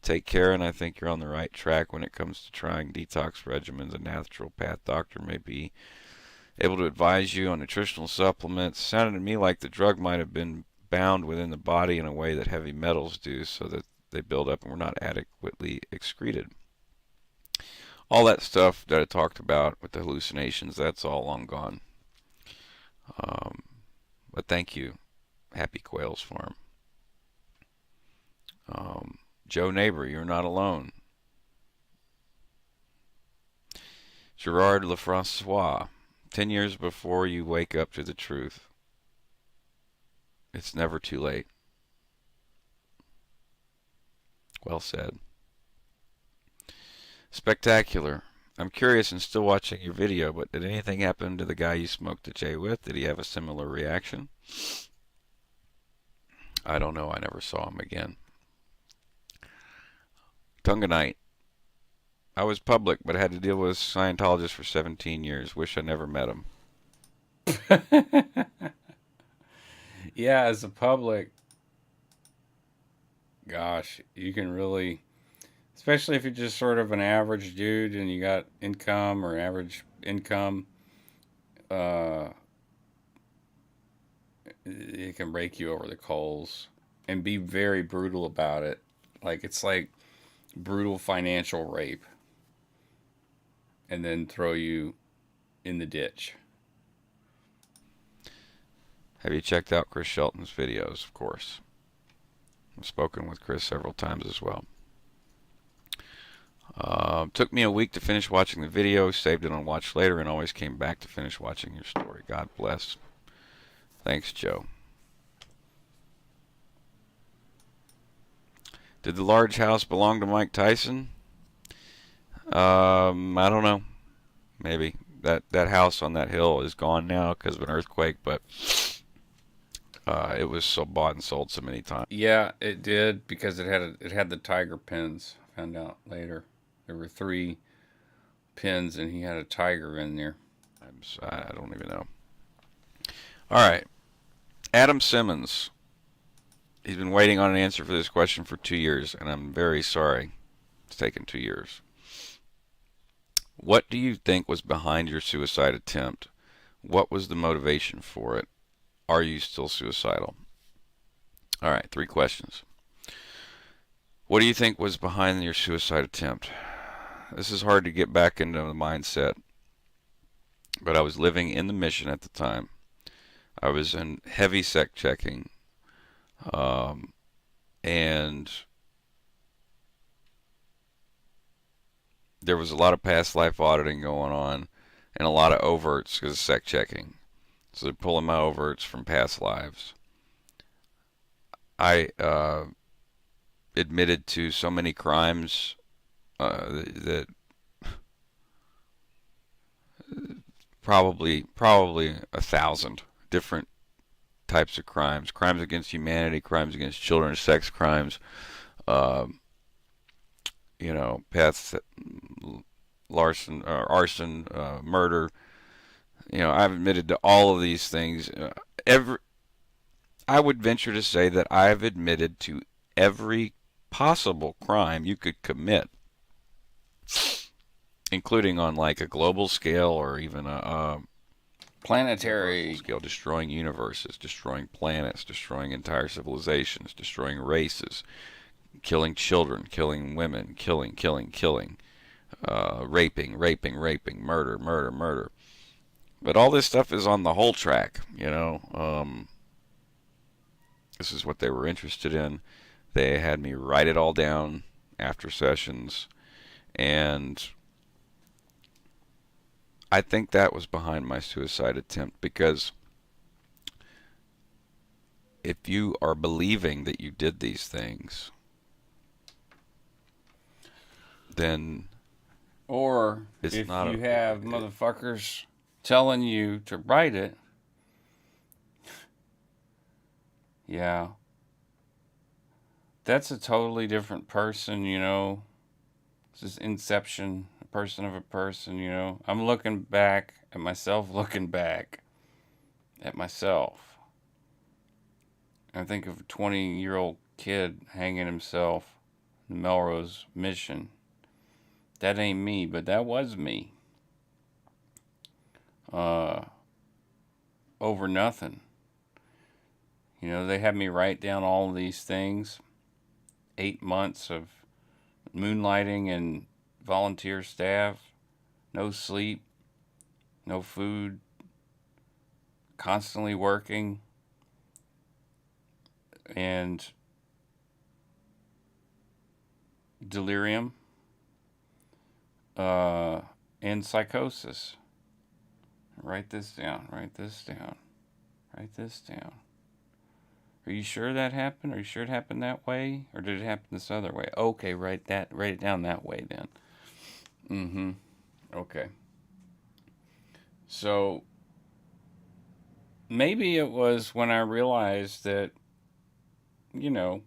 Take care, and I think you're on the right track when it comes to trying detox regimens. A naturopath doctor may be able to advise you on nutritional supplements. It sounded to me like the drug might have been bound within the body in a way that heavy metals do, so that they build up and were not adequately excreted. All that stuff that I talked about with the hallucinations, that's all long gone. But thank you, Happy Quails Farm. Joe Neighbor, you're not alone. Gerard Lefrancois, 10 years before you wake up to the truth. It's never too late. Well said. Spectacular. I'm curious and still watching your video, but did anything happen to the guy you smoked the J with? Did he have a similar reaction? I don't know. I never saw him again. Tunganite. I was public, but had to deal with Scientologists for 17 years. Wish I never met him. Yeah, as a public, gosh, you can really, especially if you're just sort of an average dude and you got income or average income, uh, it can rake you over the coals and be very brutal about it. Like it's like brutal financial rape and then throw you in the ditch. Have you checked out Chris Shelton's videos? Of course. I've spoken with Chris several times as well. Took me a week to finish watching the video, saved it on watch later, and always came back to finish watching your story. God bless. Thanks, Joe. Did the large house belong to Mike Tyson? I don't know. Maybe. That house on that hill is gone now because of an earthquake, but it was so bought and sold so many times. Yeah, it did because it had the tiger pins. I found out later. There were 3 pins and he had a tiger in there. I don't even know. All right. Adam Simmons. He's been waiting on an answer for this question for 2 years, and I'm very sorry it's taken 2 years. What do you think was behind your suicide attempt? What was the motivation for it? Are you still suicidal? All right, 3 questions. What do you think was behind your suicide attempt? This is hard to get back into the mindset, but I was living in the mission at the time. I was in heavy sec checking, and there was a lot of past life auditing going on and a lot of overts because of sec checking. So they're pulling my overts from past lives. I admitted to so many crimes that probably 1,000 different types of crimes: crimes against humanity, crimes against children, sex crimes, pets, arson, murder. I've admitted to all of these things. I would venture to say that I've admitted to every possible crime you could commit, including on like a global scale or even a Planetary scale, destroying universes, destroying planets, destroying entire civilizations, destroying races, killing children, killing women, killing, raping, murder. But all this stuff is on the whole track, you know. This is what they were interested in. They had me write it all down after sessions, and I think that was behind my suicide attempt because if you are believing that you did these things, then Or it's if not a. you have motherfuckers telling you to write it, yeah, that's a totally different person, you know. It's just inception, a person of a person, you know. I'm looking back at myself, looking back at myself. I think of a 20-year-old kid hanging himself in Melrose Mission. That ain't me, but that was me. Uh, Over nothing. You know, they had me write down all of these things. 8 months of moonlighting and volunteer staff, no sleep, no food, constantly working, and delirium, uh, and psychosis. Write this down, write this down, write this down. Are you sure that happened? Are you sure it happened that way? Or did it happen this other way? Okay, write it down that way then. Mm-hmm. Okay. So maybe it was when I realized that, you know,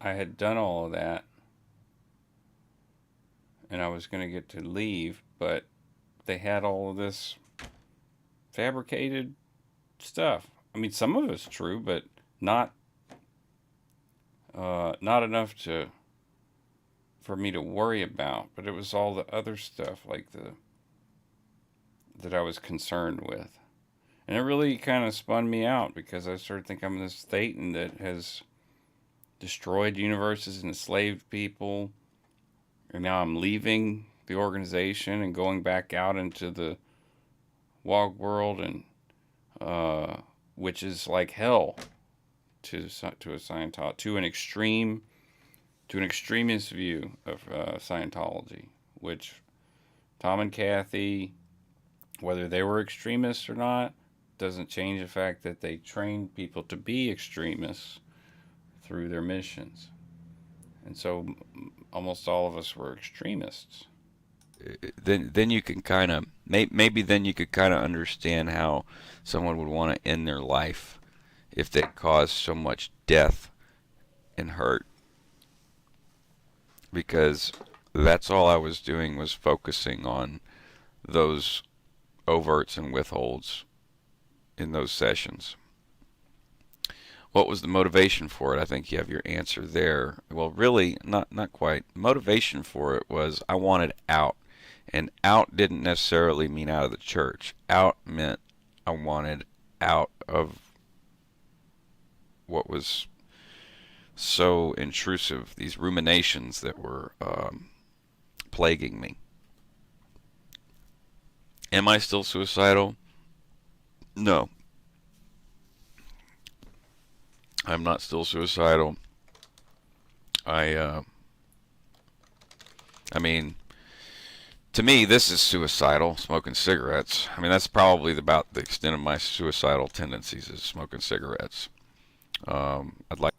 I had done all of that and I was going to get to leave, but they had all of this fabricated stuff. I mean, some of it's true, but not not enough to for me to worry about. But it was all the other stuff like the that I was concerned with, and it really kind of spun me out because I started thinking I'm this Thetan that has destroyed universes and enslaved people, and now I'm leaving the organization and going back out into the wog world, and uh, which is like hell to a Scientologist, to an extremist view of Scientology, which Tom and Kathy, whether they were extremists or not, doesn't change the fact that they trained people to be extremists through their missions. And so almost all of us were extremists. Then you can kind of maybe then you could kind of understand how someone would want to end their life if they caused so much death and hurt, because that's all I was doing was focusing on those overts and withholds in those sessions. What was the motivation for it? I think you have your answer there. Well, really, not quite. Motivation for it was I wanted out, and out didn't necessarily mean out of the church. Out meant I wanted out of what was so intrusive, these ruminations that were plaguing me. Am I still suicidal? No, I'm not still suicidal. I, uh, I mean, to me, this is suicidal. Smoking cigarettes. I mean, that's probably about the extent of my suicidal tendencies is smoking cigarettes. I'd like.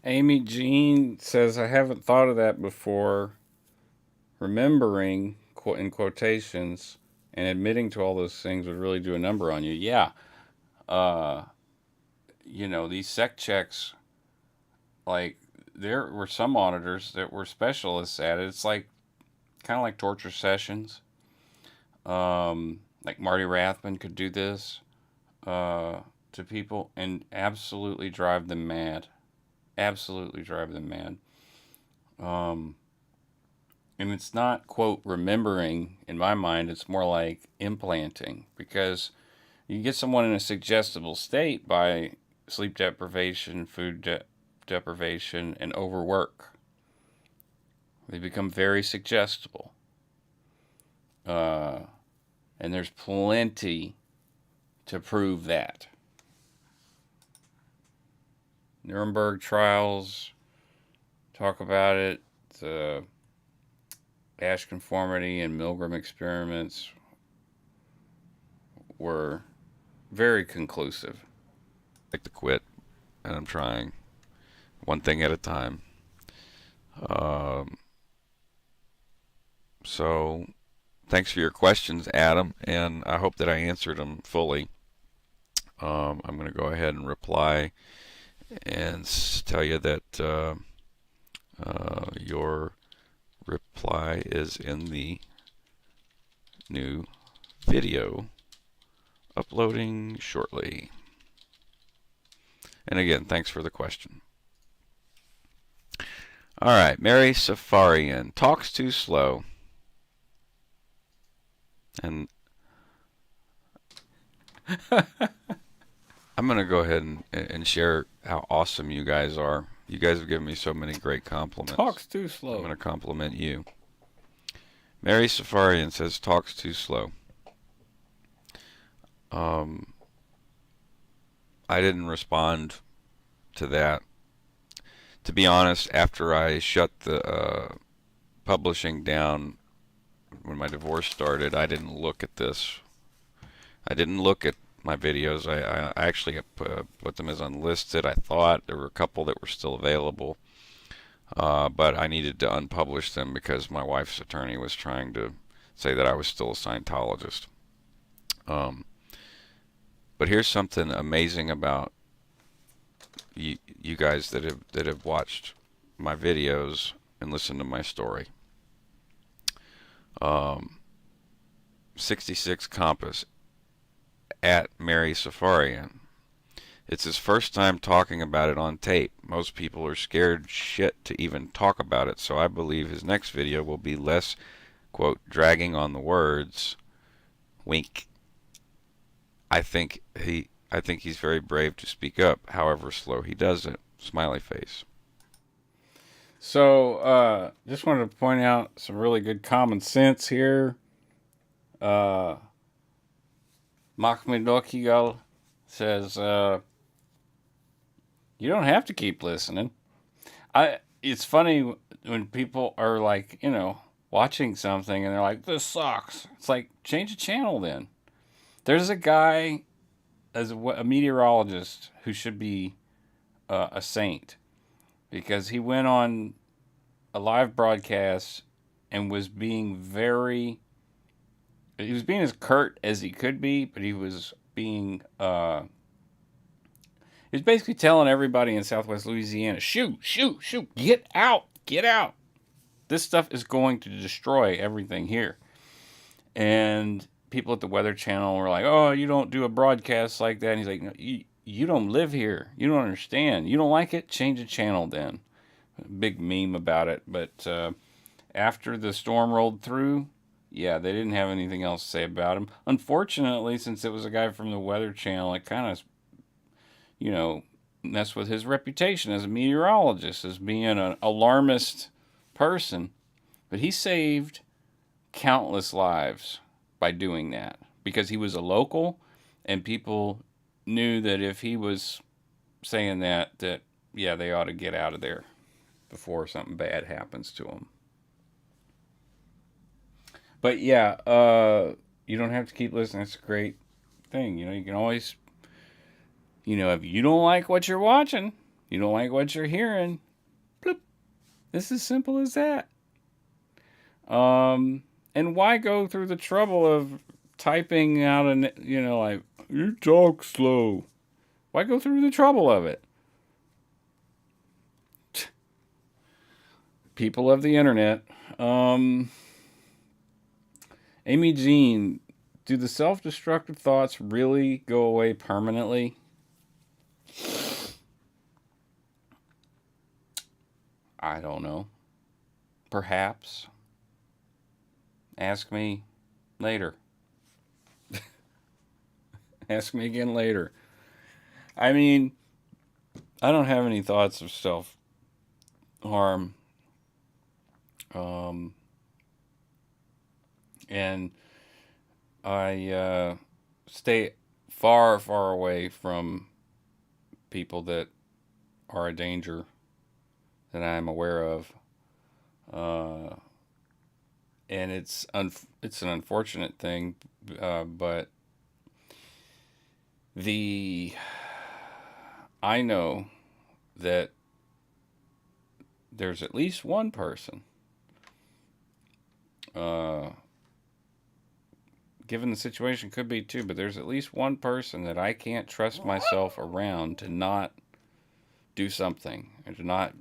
Amy Jean says, I haven't thought of that before. Remembering, in quotations, and admitting to all those things would really do a number on you. Yeah. Uh, you know, these sec checks, like, there were some auditors that were specialists at it. It's like, kind of like torture sessions. Like Marty Rathman could do this to people and absolutely drive them mad. Absolutely drive them mad. Um, and it's not, quote, remembering in my mind, it's more like implanting because you get someone in a suggestible state by sleep deprivation, deprivation, and overwork. They become very suggestible. Uh, and there's plenty to prove that. Nuremberg trials talk about it. The Ash conformity and Milgram experiments were very conclusive. I like to quit, and I'm trying one thing at a time. Um, so thanks for your questions, Adam, and I hope that I answered them fully. I'm going to go ahead and reply and tell you that your reply is in the new video uploading shortly. And again, thanks for the question. All right, Mary Safarian talks too slow. And I'm going to go ahead and share how awesome you guys are. You guys have given me so many great compliments. Talks too slow. I'm going to compliment you. Mary Safarian says talks too slow. I didn't respond to that. To be honest, after I shut the publishing down when my divorce started, I didn't look at this. I didn't look at my videos. I actually put them as unlisted. I thought there were a couple that were still available, but I needed to unpublish them because my wife's attorney was trying to say that I was still a Scientologist. But here's something amazing about you guys that have watched my videos and listened to my story. 66 Compass at Mary Safarian. It's his first time talking about it on tape. Most people are scared shit to even talk about it, so I believe his next video will be less, quote, dragging on the words, wink. I think he's very brave to speak up, however slow he does it. Smiley face. So, just wanted to point out some really good common sense here. Mahmoud says, you don't have to keep listening. It's funny when people are like, watching something and they're like, this sucks. It's like, change the channel then. There's a guy as a meteorologist who should be a saint because he went on a live broadcast and was being as curt as he could be, but he was basically telling everybody in Southwest Louisiana, shoot, get out. This stuff is going to destroy everything here. And people at the Weather Channel were like, oh, you don't do a broadcast like that. And he's like, no, you don't live here. You don't understand. You don't like it? Change the channel then. Big meme about it. But after the storm rolled through, yeah, they didn't have anything else to say about him. Unfortunately, since it was a guy from the Weather Channel, it kind of, messed with his reputation as a meteorologist, as being an alarmist person. But he saved countless lives by doing that because he was a local and people knew that if he was saying that yeah, they ought to get out of there before something bad happens to them. But yeah, you don't have to keep listening. That's a great thing. You can always, if you don't like what you're watching, you don't like what you're hearing, bloop. It's as simple as that. And why go through the trouble of typing out like, you talk slow. Why go through the trouble of it? People of the internet. Amy Jean, do the self-destructive thoughts really go away permanently? I don't know. Perhaps. Ask me later. Ask me again later. I mean, I don't have any thoughts of self harm. Um, and I stay far, far away from people that are a danger that I'm aware of. Uh, and it's an unfortunate thing, but the I know that there's at least one person, uh, given the situation, could be two, but there's at least one person that I can't trust myself around to not do something and to not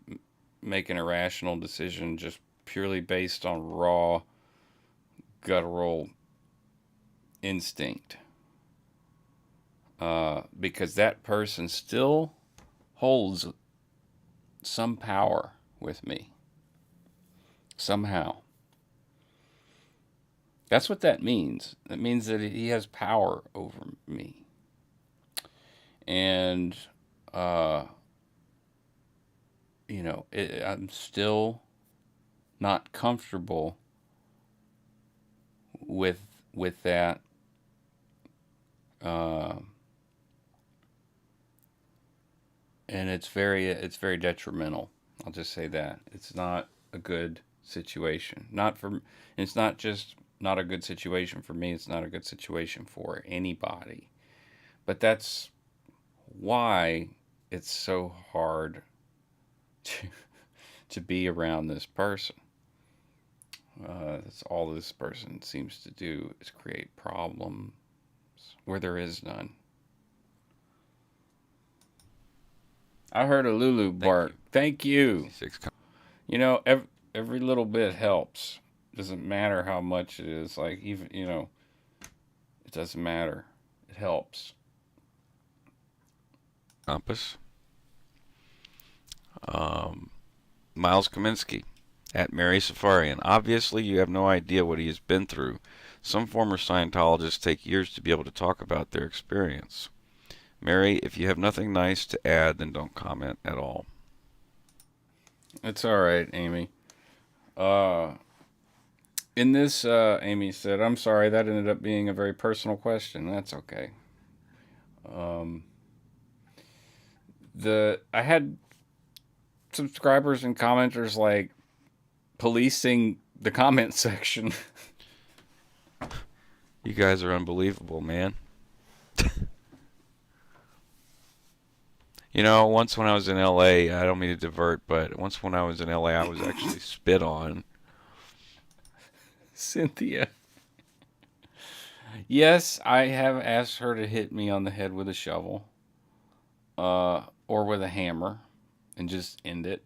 make an irrational decision just purely based on raw guttural instinct. Because that person still holds some power with me somehow. That's what that means. It means that he has power over me. And, uh, I'm still not comfortable with that. Uh, and it's very detrimental. I'll just say that it's not a good situation. Not for It's not just not a good situation for me. It's not a good situation for anybody. But that's why it's so hard to to be around this person. That's all this person seems to do is create problems where there is none. I heard a Lulu Thank you. bark. Thank you. 66. Every little bit helps. Doesn't matter how much it is. Like, even, it doesn't matter. It helps. Compass. Um, Miles Kaminsky at Mary Safarian. Obviously, you have no idea what he has been through. Some former Scientologists take years to be able to talk about their experience. Mary, if you have nothing nice to add, then don't comment at all. It's all right, Amy. Uh, in this, Amy said, "I'm sorry, that ended up being a very personal question. That's okay." Um, I had subscribers and commenters like policing the comment section. You guys are unbelievable, man. Once when I was in LA, I don't mean to divert, but once when I was in LA, I was actually spit on. Cynthia. Yes, I have asked her to hit me on the head with a shovel, or with a hammer, and just end it.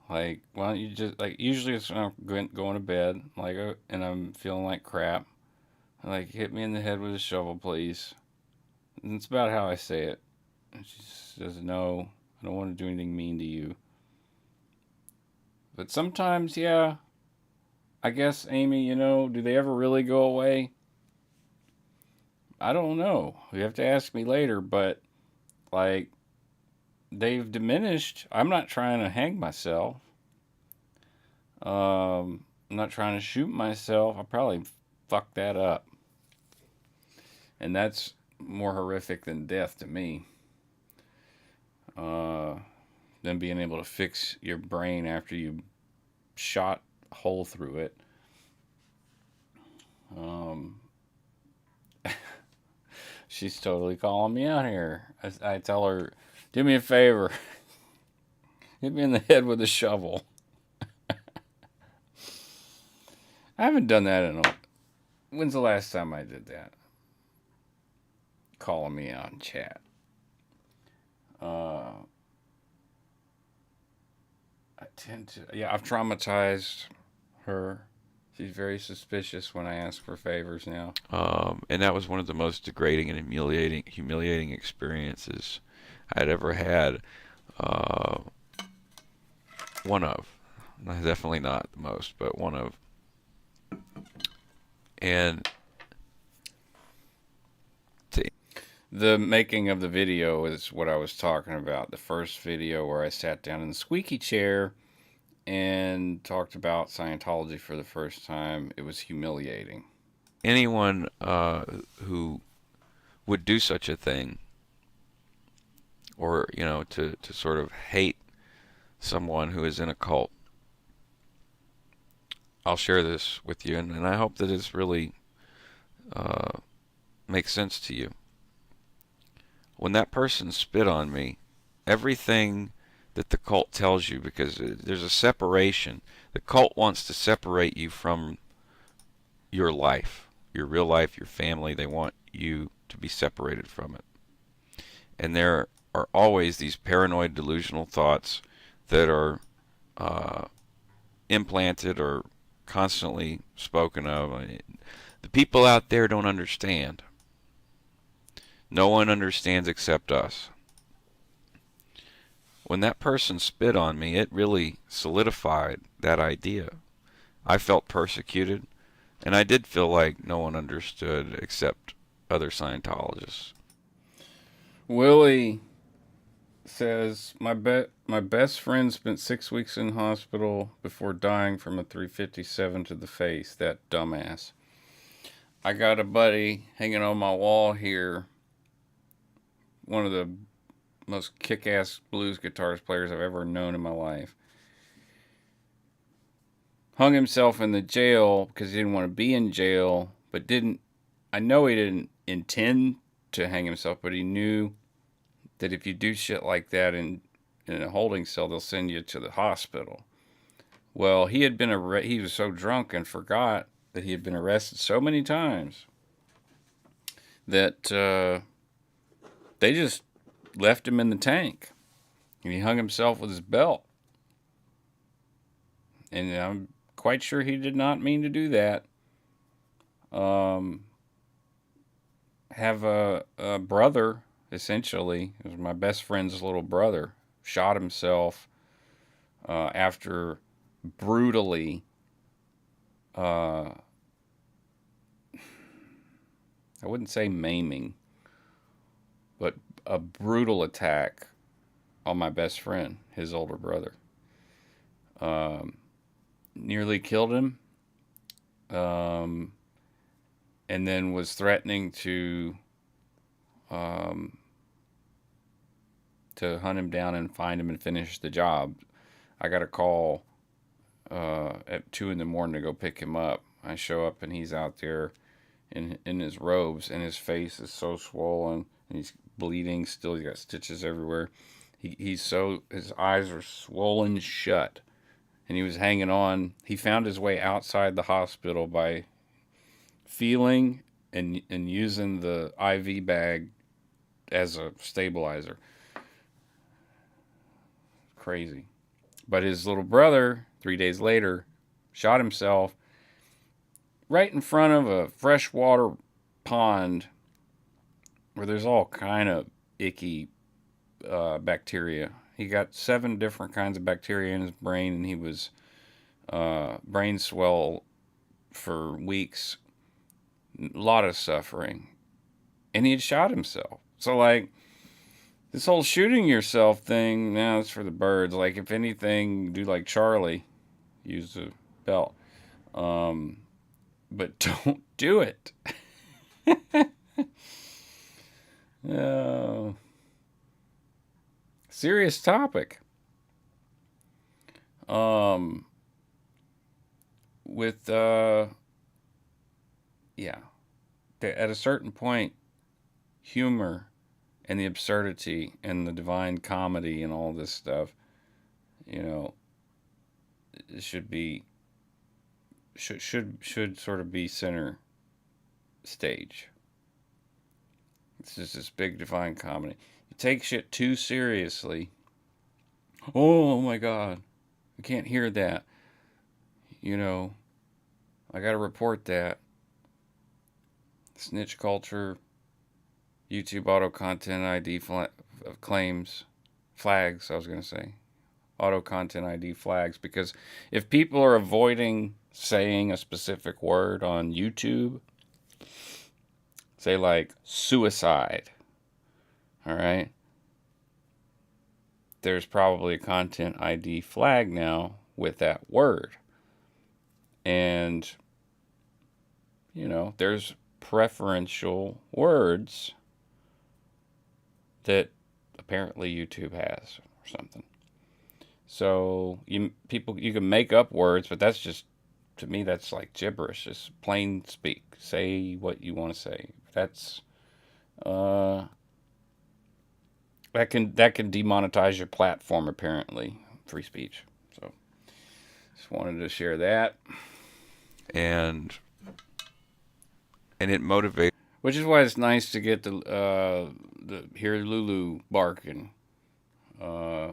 Like, why don't you just, like, usually it's when I'm going to bed, like, and I'm feeling like crap. Like, hit me in the head with a shovel, please. And it's about how I say it. And she says, no, I don't want to do anything mean to you. But sometimes, yeah, I guess, Amy, do they ever really go away? I don't know. You have to ask me later, but, like, they've diminished. I'm not trying to hang myself. I'm not trying to shoot myself. I probably fucked that up. And that's more horrific than death to me. Than being able to fix your brain after you shot a hole through it. Um, she's totally calling me out here. I tell her, do me a favor, hit me in the head with a shovel. I haven't done that in a. When's the last time I did that? Calling me out in chat. I tend to. Yeah, I've traumatized her. She's very suspicious when I ask for favors now. And that was one of the most degrading and humiliating experiences I'd ever had. Uh, one of, definitely not the most, but one of. And The making of the video is what I was talking about. The first video where I sat down in the squeaky chair and talked about Scientology for the first time. It was humiliating. Anyone who would do such a thing, or to sort of hate someone who is in a cult, I'll share this with you, and I hope that it's really makes sense to you. When that person spit on me, everything that the cult tells you, because there's a separation, the cult wants to separate you from your life, your real life, your family. They want you to be separated from it. And there are always these paranoid, delusional thoughts that are implanted or constantly spoken of. The people out there don't understand. No one understands except us. When that person spit on me, it really solidified that idea. I felt persecuted, and I did feel like no one understood except other Scientologists. Willie says my best friend spent 6 weeks in hospital before dying from a 357 to the face. That dumbass. I got a buddy hanging on my wall here. One of the most kick-ass blues guitarist players I've ever known in my life. Hung himself in the jail because he didn't want to be in jail, but didn't. I know he didn't intend to hang himself, but he knew that if you do shit like that in a holding cell, they'll send you to the hospital. Well, he was so drunk and forgot that he had been arrested so many times that they just left him in the tank, and he hung himself with his belt. And I'm quite sure he did not mean to do that. Have a brother, essentially, it was my best friend's little brother, shot himself after brutally, I wouldn't say maiming, but a brutal attack on my best friend, his older brother. Nearly killed him, and then was threatening to hunt him down and find him and finish the job. I got a call at 2 in the morning to go pick him up. I show up and he's out there in his robes, and his face is so swollen and he's bleeding still. He's got stitches everywhere. His eyes are swollen shut, and he was hanging on. He found his way outside the hospital by feeling and using the IV bag as a stabilizer. Crazy. But his little brother, 3 days later, shot himself right in front of a freshwater pond where there's all kind of icky bacteria. He got 7 different kinds of bacteria in his brain, and he was brain swell for weeks. A lot of suffering. And he had shot himself. So, like, this whole shooting yourself thing, now it's for the birds. Like, if anything, do like Charlie, use a belt. But don't do it. Oh. Serious topic. With yeah, at a certain point, humor and the absurdity and the divine comedy and all this stuff, it should sort of be center stage. It's just this big divine comedy. You take shit too seriously. Oh my God, I can't hear that. I got to report that. Snitch culture, YouTube auto content ID flags, I was going to say. Auto content ID flags, because if people are avoiding saying a specific word on YouTube, say like suicide, All right. There's probably a content ID flag now with that word. And, there's preferential words that apparently YouTube has or something. So you can make up words, but that's just, to me, that's like gibberish. Just plain speak. Say what you want to say. Uh that can demonetize your platform, apparently. Free speech. So just wanted to share that. and and it motivates. Which is why it's nice to get the hear Lulu barking. Uh,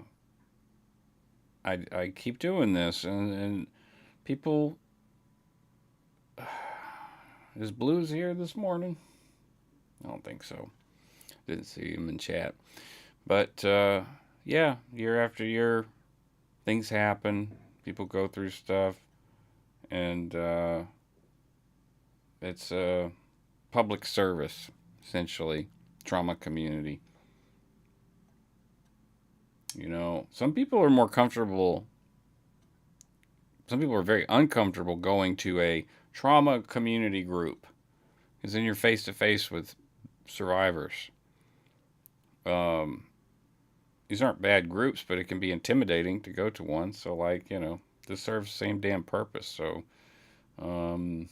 I keep doing this, and people. Is Blues here this morning? I don't think so. Didn't see him in chat. But yeah, year after year, things happen. People go through stuff, and it's a public service, essentially, trauma community. Some people are more comfortable. Some people are very uncomfortable going to a trauma community group because then you're face to face with survivors. Um, these aren't bad groups, but it can be intimidating to go to one. So, this serves the same damn purpose. So, um,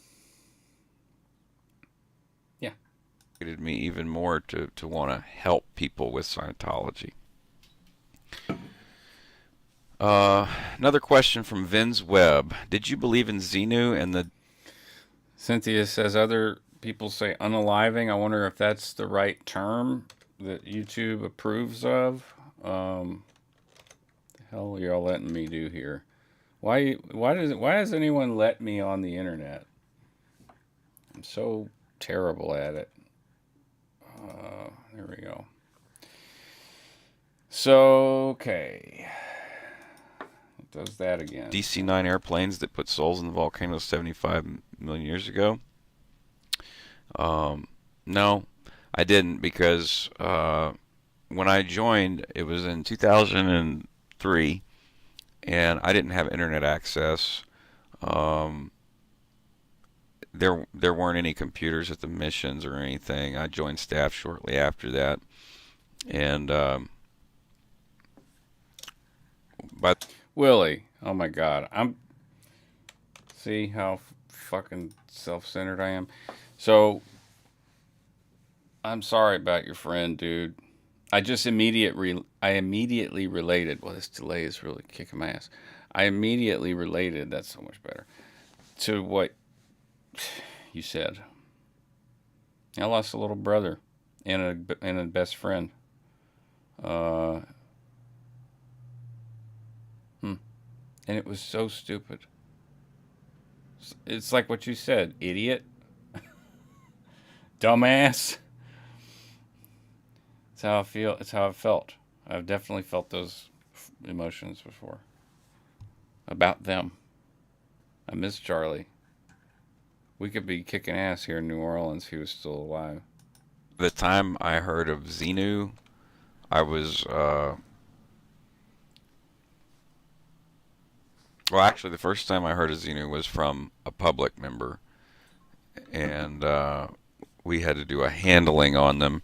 yeah. Me even more to want to help people with Scientology. Another question from Vince Webb. Did you believe in Xenu and the... Cynthia says other people say unaliving. I wonder if that's the right term that YouTube approves of. The hell are y'all letting me do here? Why does anyone let me on the internet? I'm so terrible at it. There we go. So, okay. It does that again. DC-9 airplanes that put souls in the volcano 75 million years ago? No, I didn't, because when I joined, it was in 2003, and I didn't have internet access. There weren't any computers at the missions or anything. I joined staff shortly after that, and but Willie, oh my God, see how fucking self-centered I am. So I'm sorry about your friend, dude. I immediately related. Well, this delay is really kicking my ass. I immediately related. That's so much better to what you said. I lost a little brother and a best friend. Uh, and it was so stupid. It's like what you said, idiot, dumbass. It's how I feel. It's how I felt. I've definitely felt those emotions before about them. I miss Charlie. We could be kicking ass here in New Orleans if he was still alive. the time I heard of Xenu, I was well, actually, the first time I heard of Xenu was from a public member, and we had to do a handling on them.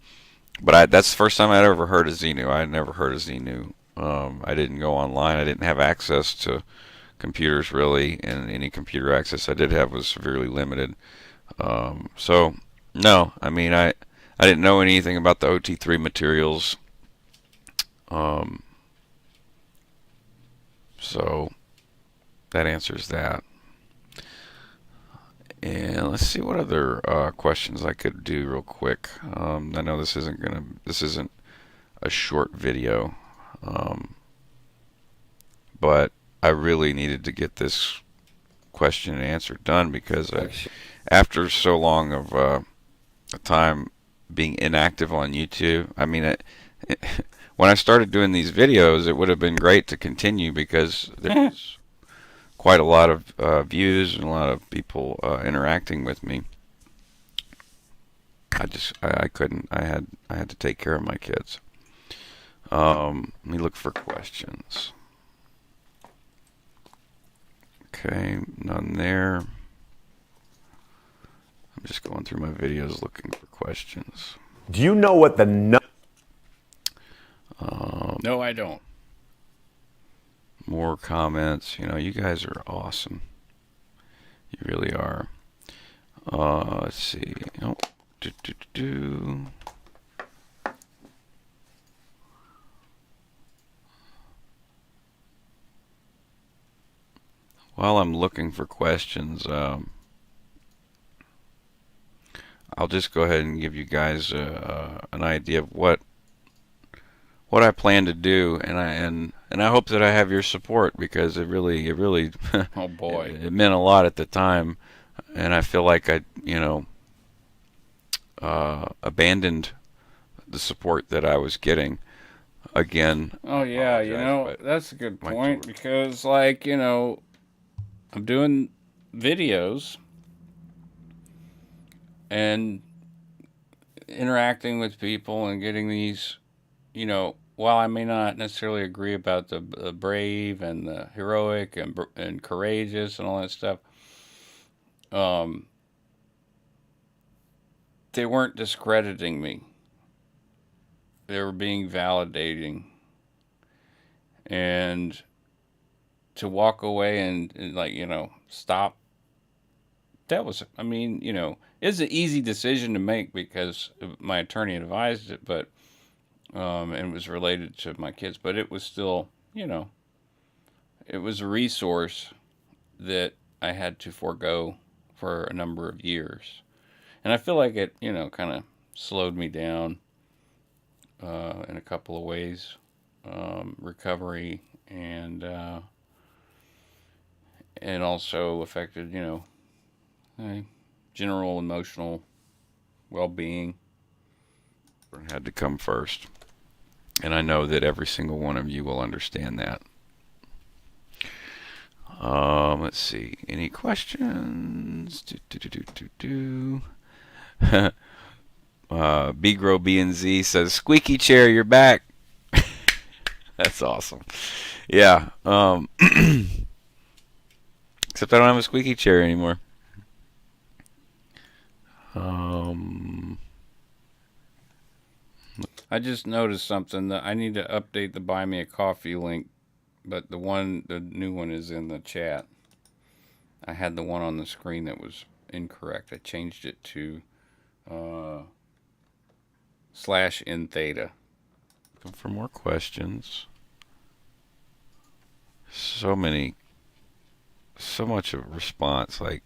But that's the first time I'd ever heard of Xenu. I had never heard of Xenu. I didn't go online. I didn't have access to computers really, and any computer access I did have was severely limited. So no, I mean I didn't know anything about the OT3 materials. Um, so that answers that. And let's see what other questions I could do real quick. I know this isn't a short video, but I really needed to get this question and answer done because after so long of a time being inactive on YouTube, I mean, when I started doing these videos, it would have been great to continue because there's quite a lot of views and a lot of people interacting with me. I couldn't. I had to take care of my kids. Let me look for questions. Okay, none there. I'm just going through my videos looking for questions. Do you know what the No, I don't. More comments. You know, you guys are awesome. You really are. Let's see. Oh, do, do, do, do. While I'm looking for questions, I'll just go ahead and give you guys an idea of what I plan to do, and I hope that I have your support, because it really Oh boy. it meant a lot at the time, and I feel like I abandoned the support that I was getting. Again, Oh yeah, but that's a good my point children. because like, I'm doing videos and interacting with people and getting these, while I may not necessarily agree about the brave and the heroic and courageous and all that stuff, um, they weren't discrediting me. They were being validating. And to walk away and like, stop, that was, I mean, it's an easy decision to make because my attorney advised it, but and it was related to my kids, but it was still, it was a resource that I had to forego for a number of years. And I feel like it, kind of slowed me down in a couple of ways, recovery and also affected, general emotional well-being. Had to come first, and I know that every single one of you will understand that. Let's see. Any questions? B-Grow B&Z says, "Squeaky chair, you're back." That's awesome. Yeah. Except I don't have a squeaky chair anymore. Um, I just noticed something that I need to update the Buy Me a Coffee link, but the new one is in the chat. I had the one on the screen that was incorrect. I changed it to /in theta. looking for more questions. So much of a response. Like,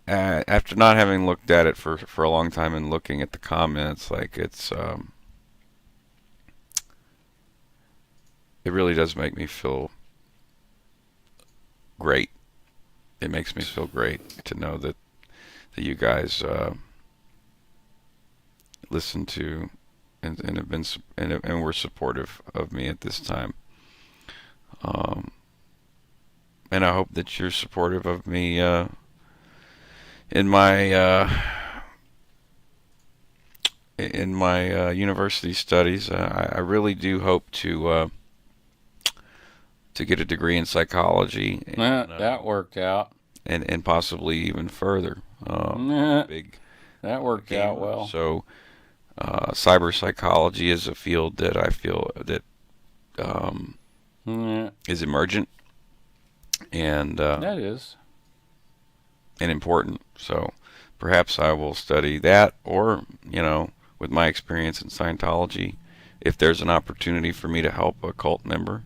after not having looked at it for a long time and looking at the comments, like it really does make me feel great. It makes me feel great to know that you guys listen to and have been and were supportive of me at this time. Um, and I hope that you're supportive of me in my university studies. I really do hope to get a degree in psychology, That worked out. and possibly even further. I'm a Nah, big that worked out gamer, well. so cyber psychology is a field that I feel that Nah, is emergent that is. and important. So perhaps I will study that, or with my experience in Scientology, if there's an opportunity for me to help a cult member,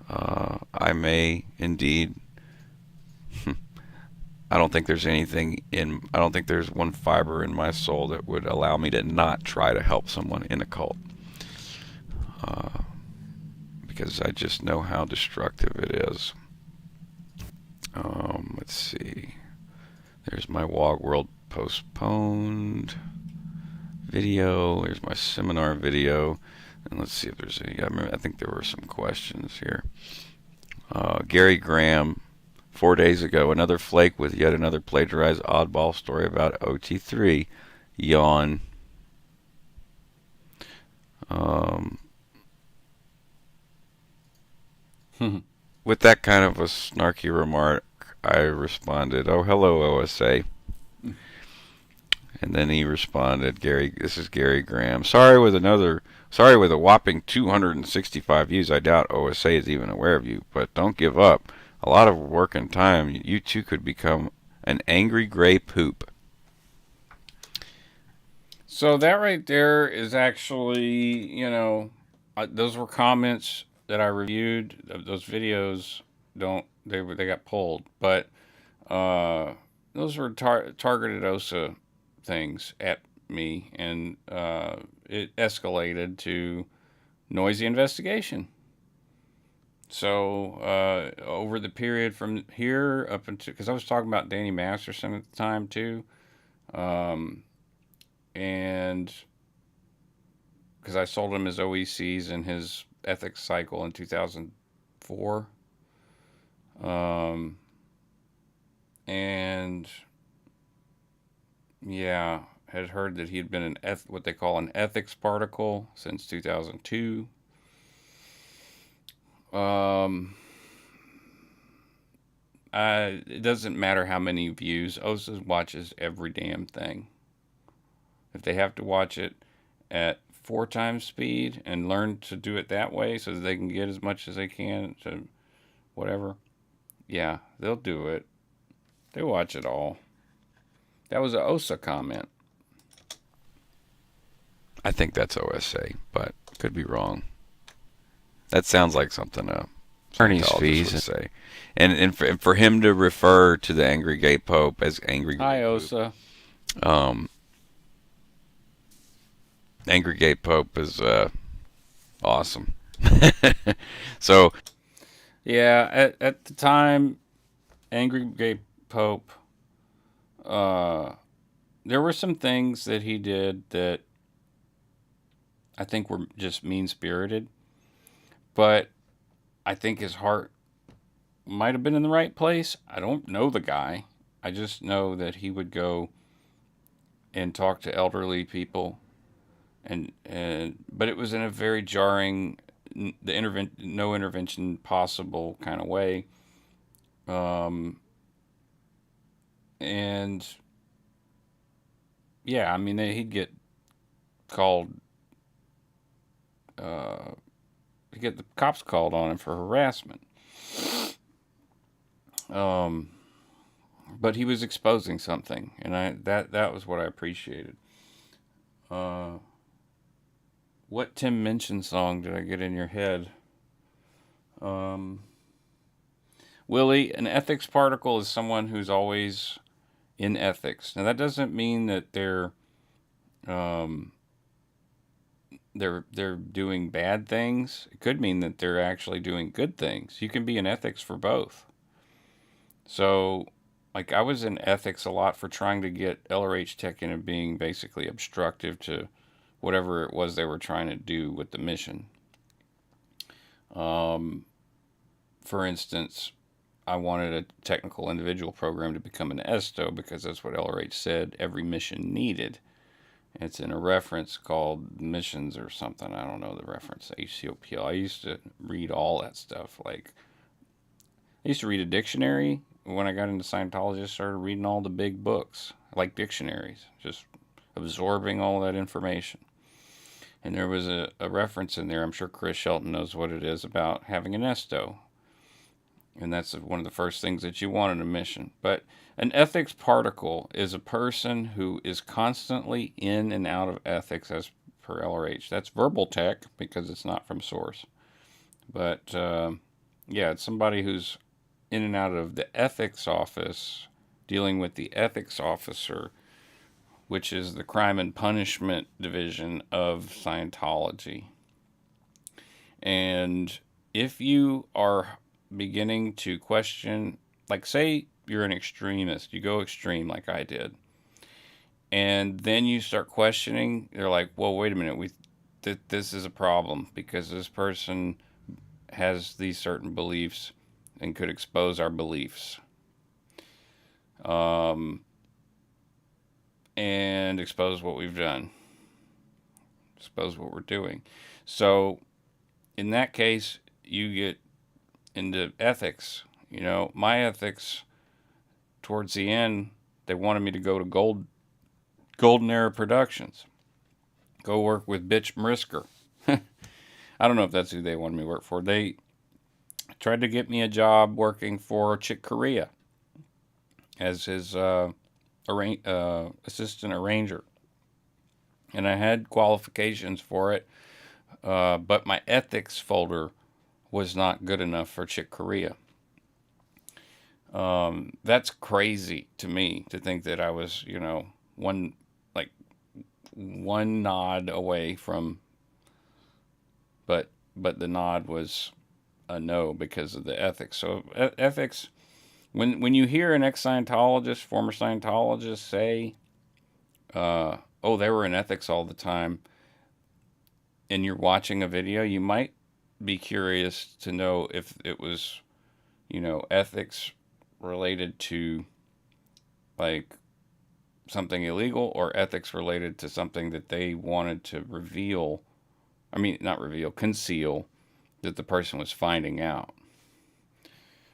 I may indeed. I don't think there's I don't think there's one fiber in my soul that would allow me to not try to help someone in a cult. Because I just know how destructive it is. Let's see. There's my Wog World postponed video. There's my seminar video. And let's see if there's any. I think there were some questions here. Gary Graham, 4 days ago, another flake with yet another plagiarized oddball story about OT3. Yawn. With that kind of a snarky remark, I responded, "Oh, hello, OSA." And then he responded, "Gary, this is Gary Graham. Sorry with a whopping 265 views. I doubt OSA is even aware of you, but don't give up. A lot of work and time. You too could become an angry gray poop." So that right there is actually, those were comments that I reviewed. Those videos don't they got pulled, but uh, those were targeted OSA things at me, and it escalated to noisy investigation. So over the period from here up until, because I was talking about Danny Masterson at the time too, um, and because I sold him his OECs and his ethics cycle in 2004. Um, and yeah, had heard that he had been what they call an ethics particle since 2002. Um, it doesn't matter how many views. OSA watches every damn thing. If they have to watch it at 4 times speed and learn to do it that way so that they can get as much as they can to whatever, yeah, they'll do it. They watch it all. That was a OSA comment. I think that's OSA, but could be wrong. That sounds like something a Attorney's Scientologist would fees. say. And for him to refer to the angry gay pope as angry gay Hi, poop, OSA. um, angry gay pope is awesome. So Yeah, at the time, Angry Gay Pope, uh, there were some things that he did that I think were just mean spirited, but I think his heart might have been in the right place. I don't know the guy. I just know that he would go and talk to elderly people, and but it was in a very jarring, no intervention possible kind of way. Um, and yeah, I mean, he'd get called, uh, he'd get the cops called on him for harassment. Um, but he was exposing something, and that was what I appreciated. Uh, what Tim Minchin song did I get in your head? Um, Willie, an ethics particle is someone who's always in ethics. Now that doesn't mean that um, they're doing bad things. It could mean that they're actually doing good things. You can be in ethics for both. So, like I was in ethics a lot for trying to get LRH Tech into being basically obstructive to whatever it was they were trying to do with the mission. Um, for instance, I wanted a technical individual program to become an ESTO because that's what LRH said every mission needed. It's in a reference called Missions or something. I don't know the reference. HCOPL. I used to read all that stuff. Like, I used to read a dictionary. When I got into Scientology, I started reading all the big books, like dictionaries, just absorbing all that information. And there was a reference in there, I'm sure Chris Shelton knows what it is, about having an ESTO. And that's one of the first things that you want in a mission. But an ethics particle is a person who is constantly in and out of ethics as per LRH. That's verbal tech because it's not from source. But yeah, it's somebody who's in and out of the ethics office, dealing with the ethics officer, which is the crime and punishment division of Scientology. And if you are beginning to question, like, say you're an extremist, you go extreme like I did, and then you start questioning, they're like, well, wait a minute, this is a problem because this person has these certain beliefs and could expose our beliefs. Um, and expose what we've done, expose what we're doing. So, in that case, you get into ethics. You know, my ethics towards the end, they wanted me to go to Golden Era Productions, go work with Bitch Brisker. I don't know if that's who they wanted me to work for. They tried to get me a job working for Chick Corea as his assistant arranger, and I had qualifications for it, but my ethics folder was not good enough for Chick Corea. That's crazy to me to think that I was, you know, like one nod away from, but the nod was a no because of the ethics. So ethics, when you hear an ex-Scientologist, former Scientologist say, "Oh, they were in ethics all the time," and you're watching a video, you might be curious to know if it was, you know, ethics related to like something illegal or ethics related to something that they wanted to reveal. I mean, not reveal, conceal that the person was finding out.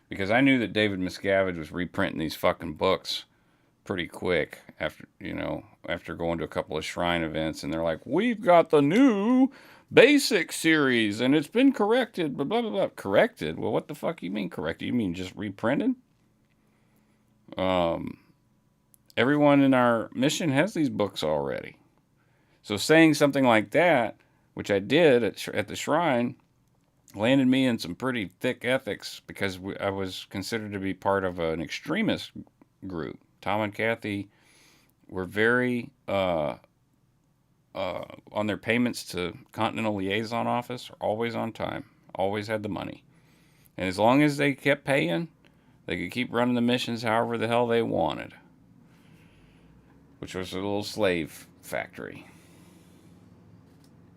Because I knew that David Miscavige was reprinting these fucking books pretty quick after, you know, after going to a couple of shrine events, and they're like, "We've got the new basic series and it's been corrected, blah blah blah blah." Corrected? Well, what the fuck you mean corrected? You mean just reprinted? Um, Everyone in our mission has these books already. So saying something like that, which I did at the shrine, landed me in some pretty thick ethics because I was considered to be part of an extremist group. Tom and Kathy were very on their payments to Continental Liaison Office, always on time, always had the money. And as long as they kept paying, they could keep running the missions however the hell they wanted, which was a little slave factory.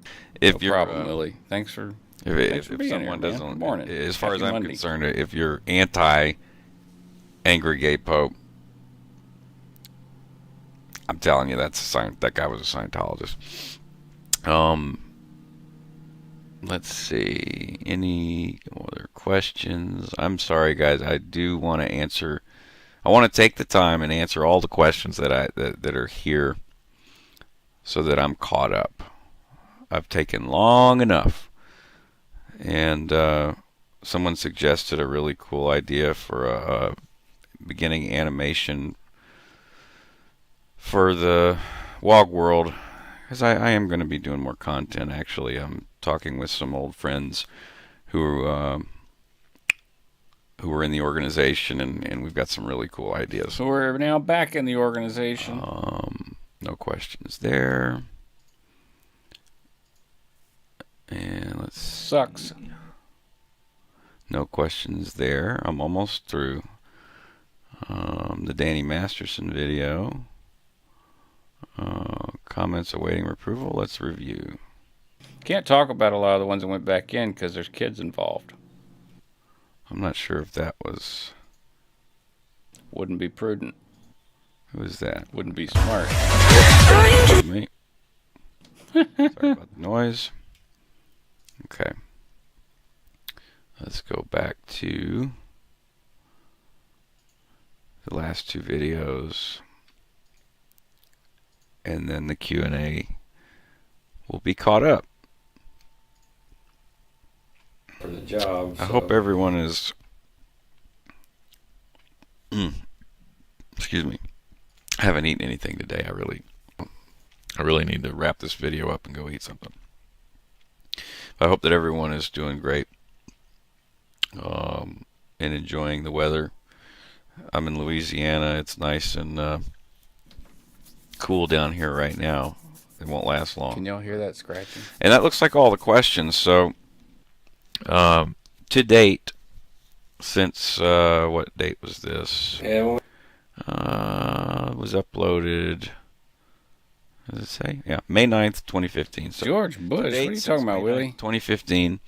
No If you're problem, Lily. Thanks for if being here, someone man. Good doesn't, morning. as far as Happy I'm Monday. concerned, if you're anti angry gay pope, I'm telling you that guy was a Scientologist. Um, let's see. Any other questions? I'm sorry, guys. I do want to answer. I want to take the time and answer all the questions that are here, so that I'm caught up. I've taken long enough, and someone suggested a really cool idea for a beginning animation for the WOG world, because I am going to be doing more content. Actually, I'm talking with some old friends who were in the organization, and we've got some really cool ideas. So we're now back in the organization. No questions there. And let's Sucks. No questions there. I'm almost through the Danny Masterson video. Comments awaiting approval. Let's review. Can't talk about a lot of the ones that went back in because there's kids involved. I'm not sure if that was. Wouldn't be prudent. Who is that? Wouldn't be smart. Excuse me. Sorry about the noise. Okay. Let's go back to the last two videos, and then the Q&A will be caught up. For the job. I hope everyone is. Excuse me. I haven't eaten anything today. I really need to wrap this video up and go eat something. I hope that everyone is doing great and enjoying the weather. I'm in Louisiana. It's nice and cool down here right now. It won't last long. Can y'all hear that scratching? And that looks like all the questions. So, to date, since what date was this? Yeah. Was uploaded. Does it say? Yeah, May 9th, 2015. So George Bush. What are you talking about, Willie? 2015.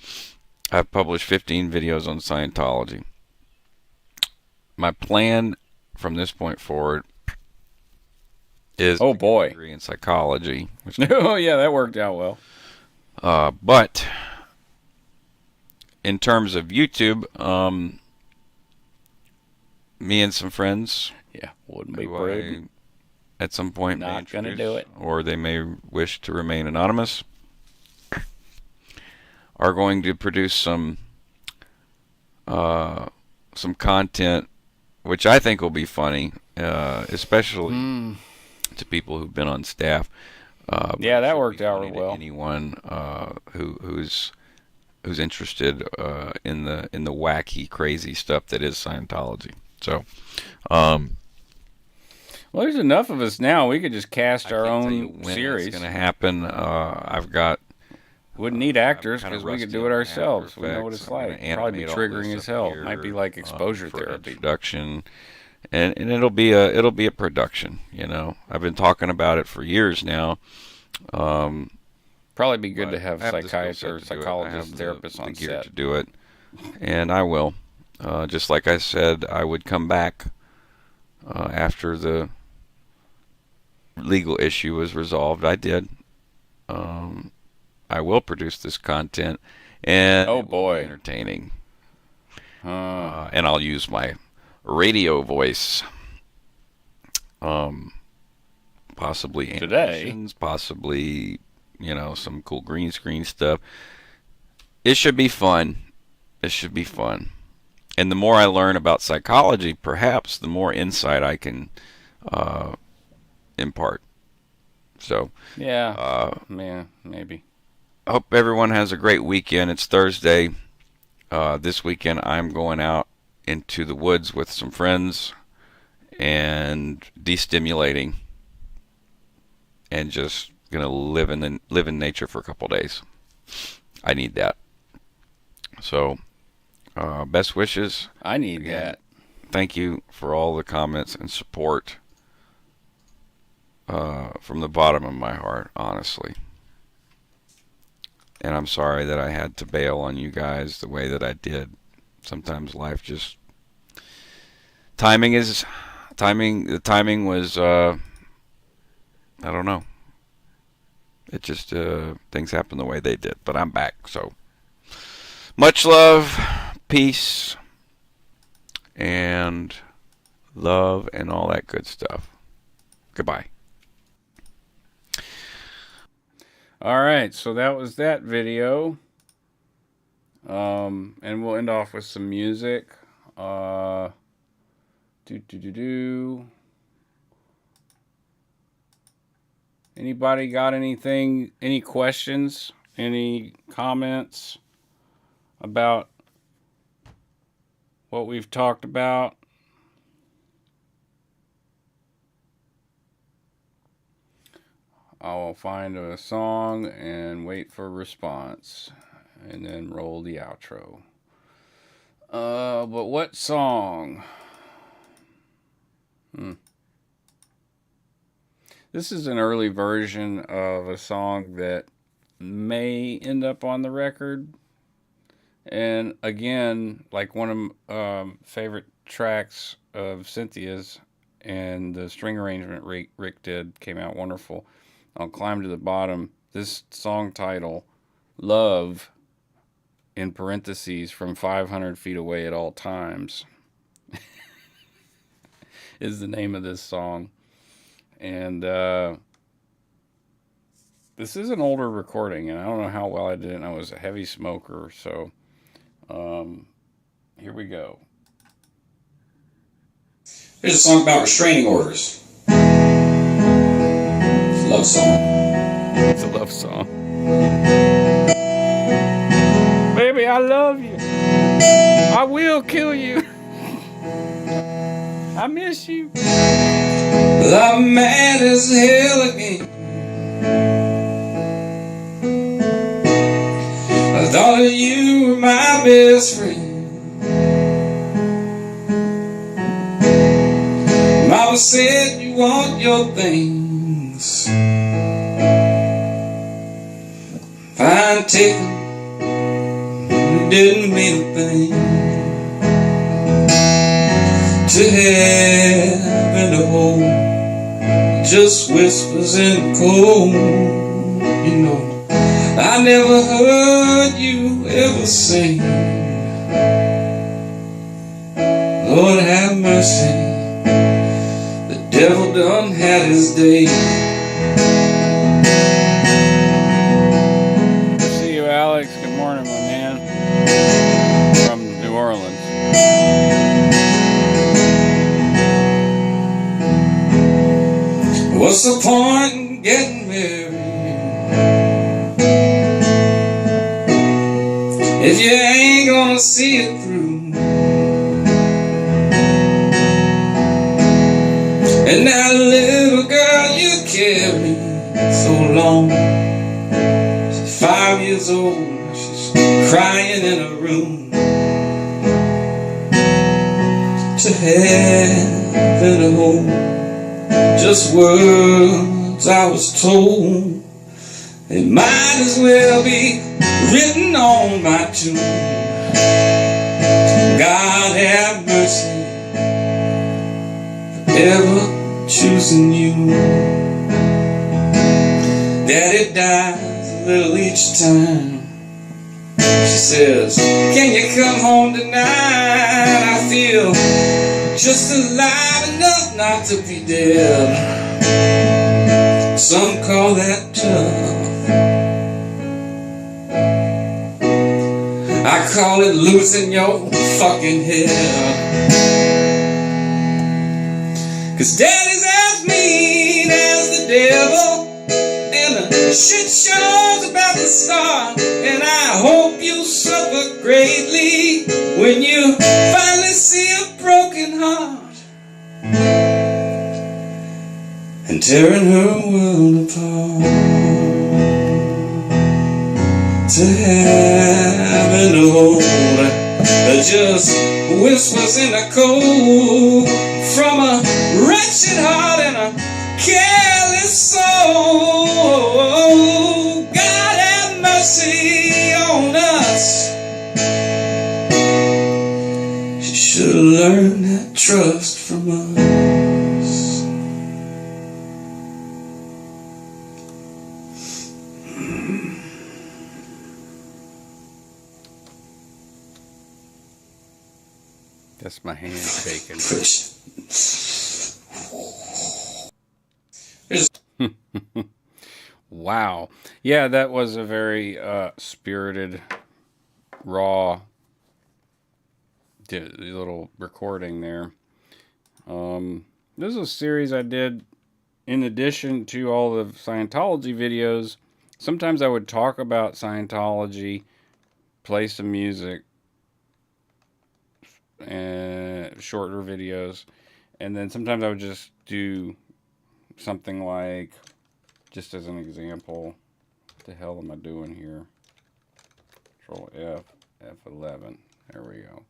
I've published 15 videos on Scientology. My plan from this point forward is Oh boy, degree in psychology. Oh yeah, that worked out well. But in terms of YouTube, me and some friends, Yeah, wouldn't be who prudent. I at some point may Not gonna introduce, do it. or they may wish to remain anonymous, are going to produce some content, which I think will be funny, especially to people who've been on staff. But Yeah, it that should worked be out funny real to well. anyone who's interested in the wacky, crazy stuff that is Scientology. So, um, Well, there's enough of us now. We could just cast I our can't tell you own when series. it's going to happen. I've got. Wouldn't need I'm actors kind of because we could rusty do on it After ourselves. We know what Effects. it's I'm gonna like. Probably be animate all this triggering as up hell. here, Might be like exposure for therapy. introduction, and it'll be a production. You know, I've been talking about it for years now. Probably be good But to have I have the skill psychiatrists set or to do it. I psychologists, have therapists the on gear set. to do it, and I will. Just like I said, I would come back after the legal issue was resolved. I did. I will produce this content, and Oh it will be boy. entertaining. Huh. And I'll use my radio voice. Possibly Today. animations, possibly some cool green screen stuff. It should be fun. It should be fun. And the more I learn about psychology, perhaps the more insight I can impart. So, Yeah. Man, maybe. I hope everyone has a great weekend. It's Thursday. This weekend, I'm going out into the woods with some friends and destimulating, and just gonna live in nature for a couple days. I need that. So, best wishes. I need Again, that. Thank you for all the comments and support from the bottom of my heart, honestly. And I'm sorry that I had to bail on you guys the way that I did. Sometimes life just timing. The timing was I don't know. It just things happen the way they did. But I'm back. So much love, peace, and love, and all that good stuff. Goodbye. All right, so that was that video. And we'll end off with some music. Anybody got anything, any questions, any comments about what we've talked about? I'll find a song and wait for a response, and then roll the outro. But what song? This is an early version of a song that may end up on the record. And again, like one of favorite tracks of Cynthia's, and the string arrangement Rick did came out wonderful. I'll Climb to the Bottom. This song title, Love, in parentheses, from 500 feet away at all times, is the name of this song. And this is an older recording, and I don't know how well I did it. And I was a heavy smoker, so here we go. Here's a song about restraining orders. It's a love song. It's a love song. Baby, I love you. I will kill you. I miss you. Well, I'm mad as hell again. I thought that you were my best friend. Mama said you want your things. Fine, take them. It didn't mean a thing. To have and to hold, just whispers in the cold. You know, I never heard you ever sing. Lord have mercy, the devil done had his day. See you, Alex. Good morning, my man. From New Orleans. What's the point in getting married if you ain't gonna see it through? And that little girl you carry so long, she's 5 years old, she's crying in her room. To heaven or home, just words I was told. It might as well be written on my tomb. God have mercy, ever choosing you. Daddy dies a little each time. She says, can you come home tonight? I feel just alive enough not to be dead. Some call that tough, I call it losing your fucking head. 'Cause daddy's as mean as the devil, and the shit show's about to start. And I hope you suffer greatly when you finally see a broken heart and tearing her world apart. To have an old that just whispers in the cold from a wretched heart and a careless soul. God have mercy on us. She should have learned that trust from us. That's my hand shaking. Wow. Yeah, that was a very spirited, raw little recording there. This is a series I did in addition to all the Scientology videos. Sometimes I would talk about Scientology, play some music, and shorter videos, and then sometimes I would just do something like, just as an example, what the hell am I doing here? Control F, F11. There we go.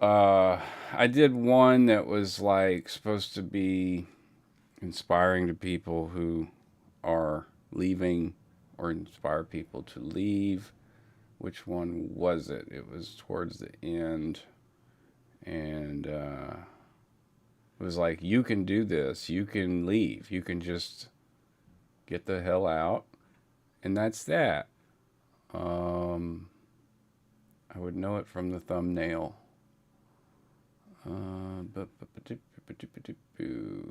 I did one that was like supposed to be inspiring to people who are leaving, or inspire people to leave. Which one was it? It was towards the end. And it was like, you can do this. You can leave. You can just get the hell out. And that's that. I would know it from the thumbnail.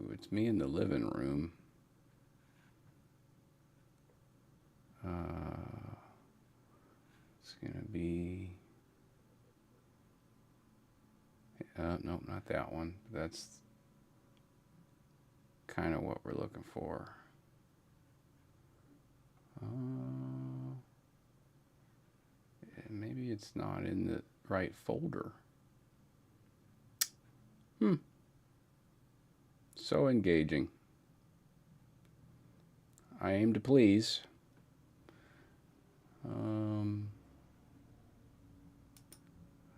It's me in the living room. It's going to be... no, not that one. That's kind of what we're looking for. Maybe it's not in the right folder. So engaging. I aim to please. I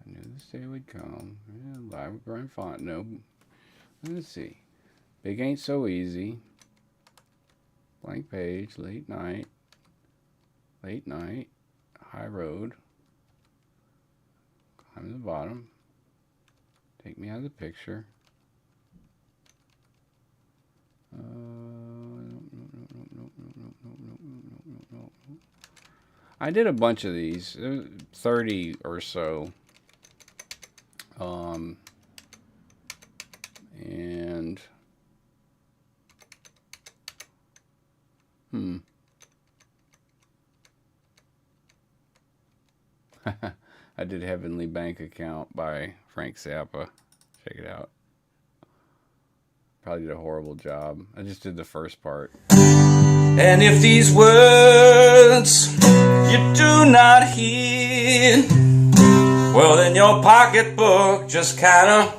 knew this day would come. Yeah, live with Brian Font. No. Let's see. Big Ain't So Easy. Blank page. Late night. Late night. High road. Climb to the bottom. Take me out of the picture. No. I did a bunch of these, 30 or so. And I did Heavenly Bank Account by Frank Zappa. Check it out. Probably did a horrible job. I just did the first part. And if these words you do not hear, well then your pocketbook just kinda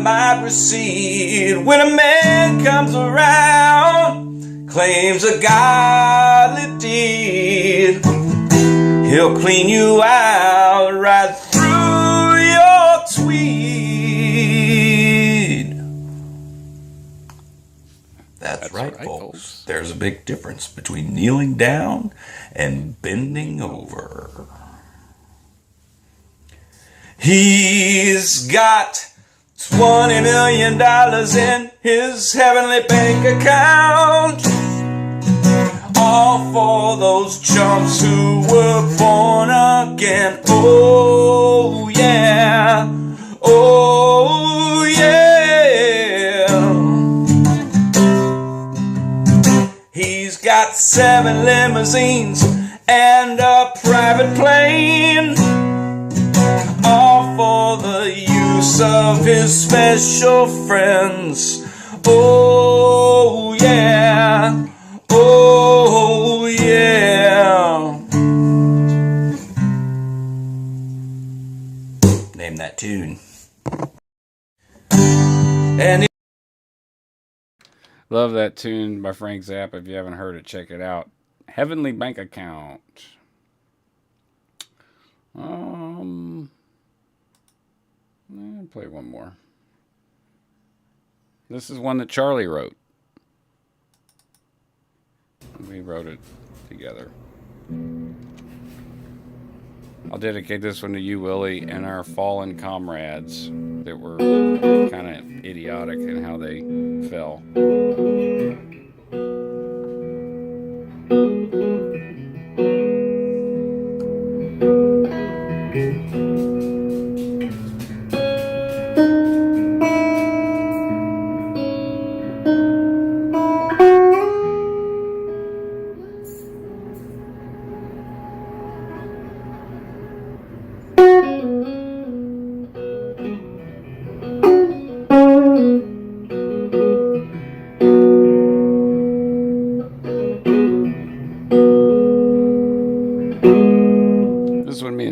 might recede. When a man comes around, claims a godly deed, he'll clean you out right through your tweed. That's right, folks. There's a big difference between kneeling down and bending over. He's got $20 million in his heavenly bank account, all for those chumps who were born again. Oh yeah, oh yeah. He's got 7 limousines and a private plane, all for the use of his special friends. Oh yeah, oh yeah. Name that tune. And Love that tune by Frank Zappa. If you haven't heard it, check it out. Heavenly Bank Account. I'll play one more. This is one that Charlie wrote. We wrote it together. I'll dedicate this one to you, Willie, and our fallen comrades that were kind of idiotic in how they fell.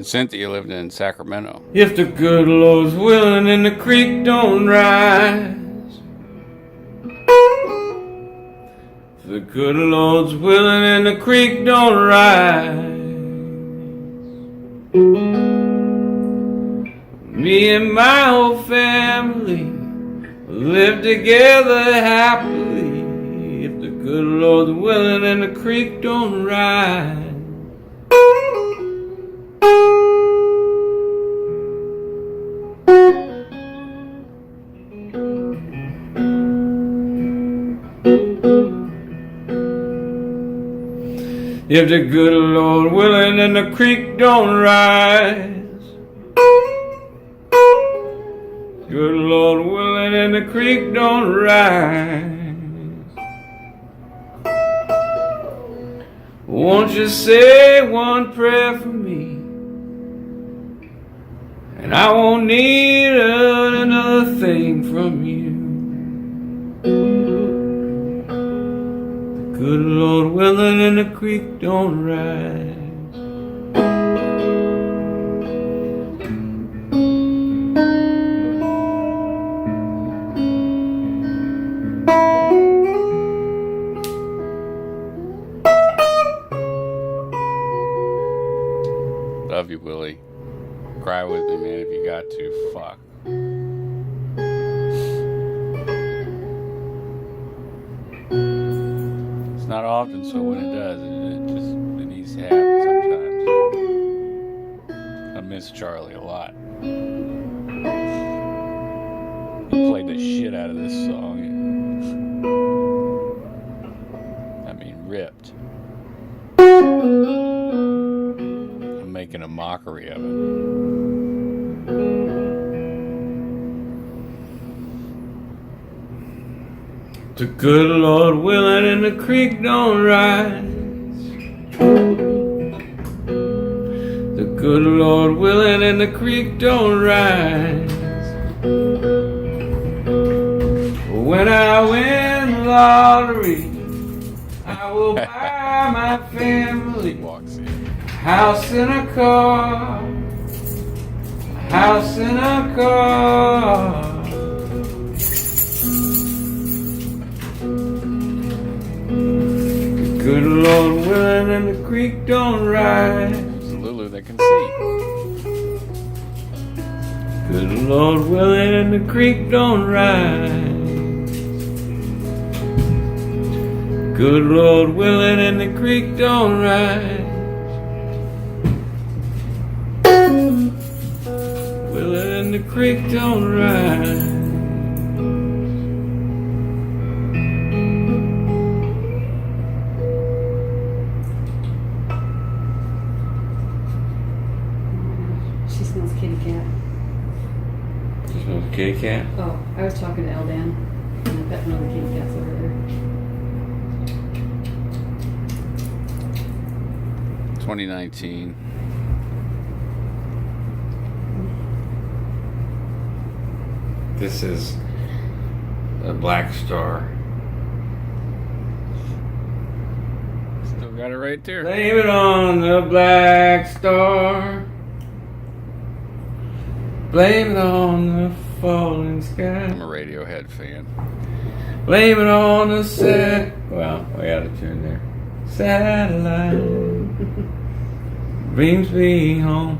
Cynthia lived in Sacramento. if the good Lord's willing and the creek don't rise, if the good Lord's willing and the creek don't rise, me and my whole family live together happily. If the good Lord's willing and the creek don't rise. If the good Lord willing and the creek don't rise, good Lord willing and the creek don't rise, won't you say one prayer for me, and I won't need another thing from you. Good Lord willing and the creek don't rise. Love you, Willie. Cry with me, man, if you got to. Fuck. It's not often, so when it does, it needs to happen sometimes. I miss Charlie a lot. He played the shit out of this song. I mean, ripped. making a mockery of it. The good Lord willing and the creek don't rise. The good Lord willing and the creek don't rise. When I win the lottery, I will buy my family Walks in. a house and a car. A house and a car. The good Lord willing and the creek don't rise. It's Lulu that can see. Good Lord willing and the creek don't rise. Good Lord willing and the creek don't rise. Willing and the creek don't rise. She smells kitty cat. You smell the kitty cat? Oh, I was talking to Eldan, and I pet one of the kitty cats over there. 2019. This is a black star. Still got it right there. Blame it on the black star. Blame it on the falling sky. I'm a Radiohead fan. Blame it on the well, we out of tune there. Satellite brings me home.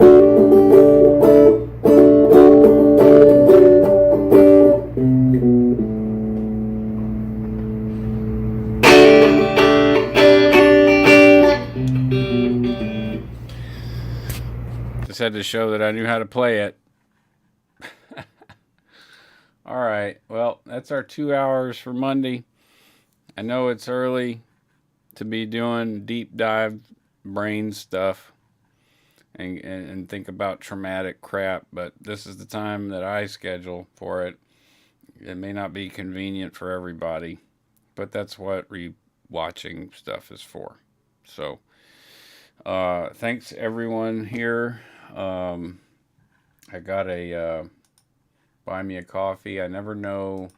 Just had to show that I knew how to play it. All right. Well, that's our 2 hours for Monday. I know it's early to be doing deep dive brain stuff and think about traumatic crap, but this is the time that I schedule for it. It may not be convenient for everybody, but that's what rewatching stuff is for. So, thanks everyone here. I got a buy me a coffee. I never know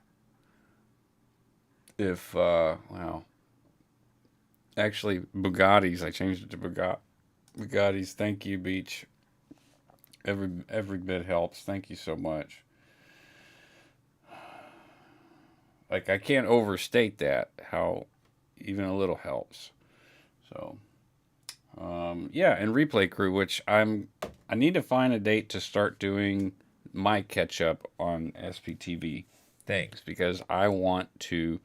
if actually Bugattis. I changed it to Bugattis. Thank you, Beach. Every bit helps. Thank you so much. Like, I can't overstate that, how even a little helps. So, yeah, and Replay Crew, which I need to find a date to start doing my catch up on SPTV things, because I want to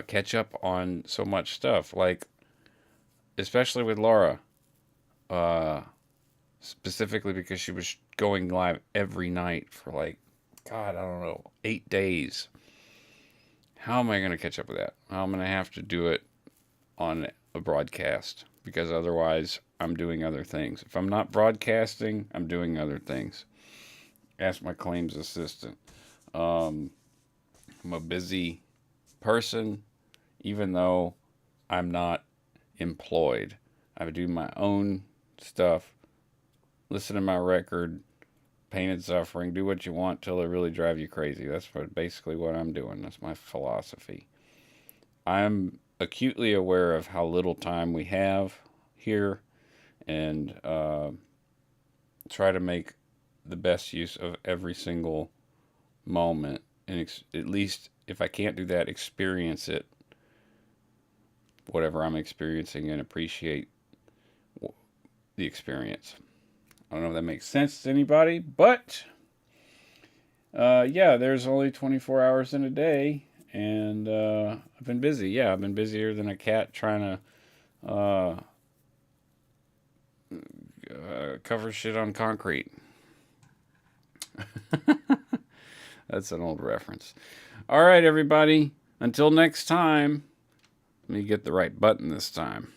catch up on so much stuff, like especially with Laura, specifically because she was going live every night for like, God, I don't know, 8 days. How am I going to catch up with that? I'm going to have to do it on a broadcast, because otherwise I'm doing other things. If I'm not broadcasting, I'm doing other things. Ask my claims assistant. I'm a busy person, even though I'm not employed. I do my own stuff, listen to my record, Pain and Suffering, do what you want till it really drive you crazy. That's basically what I'm doing. That's my philosophy. I'm acutely aware of how little time we have here, and try to make the best use of every single moment, and at least if I can't do that, experience it, whatever I'm experiencing, and appreciate the experience. I don't know if that makes sense to anybody, but yeah, there's only 24 hours in a day, and I've been busy. Yeah, I've been busier than a cat trying to cover shit on concrete. That's an old reference. All right, everybody. Until next time. Let me get the right button this time.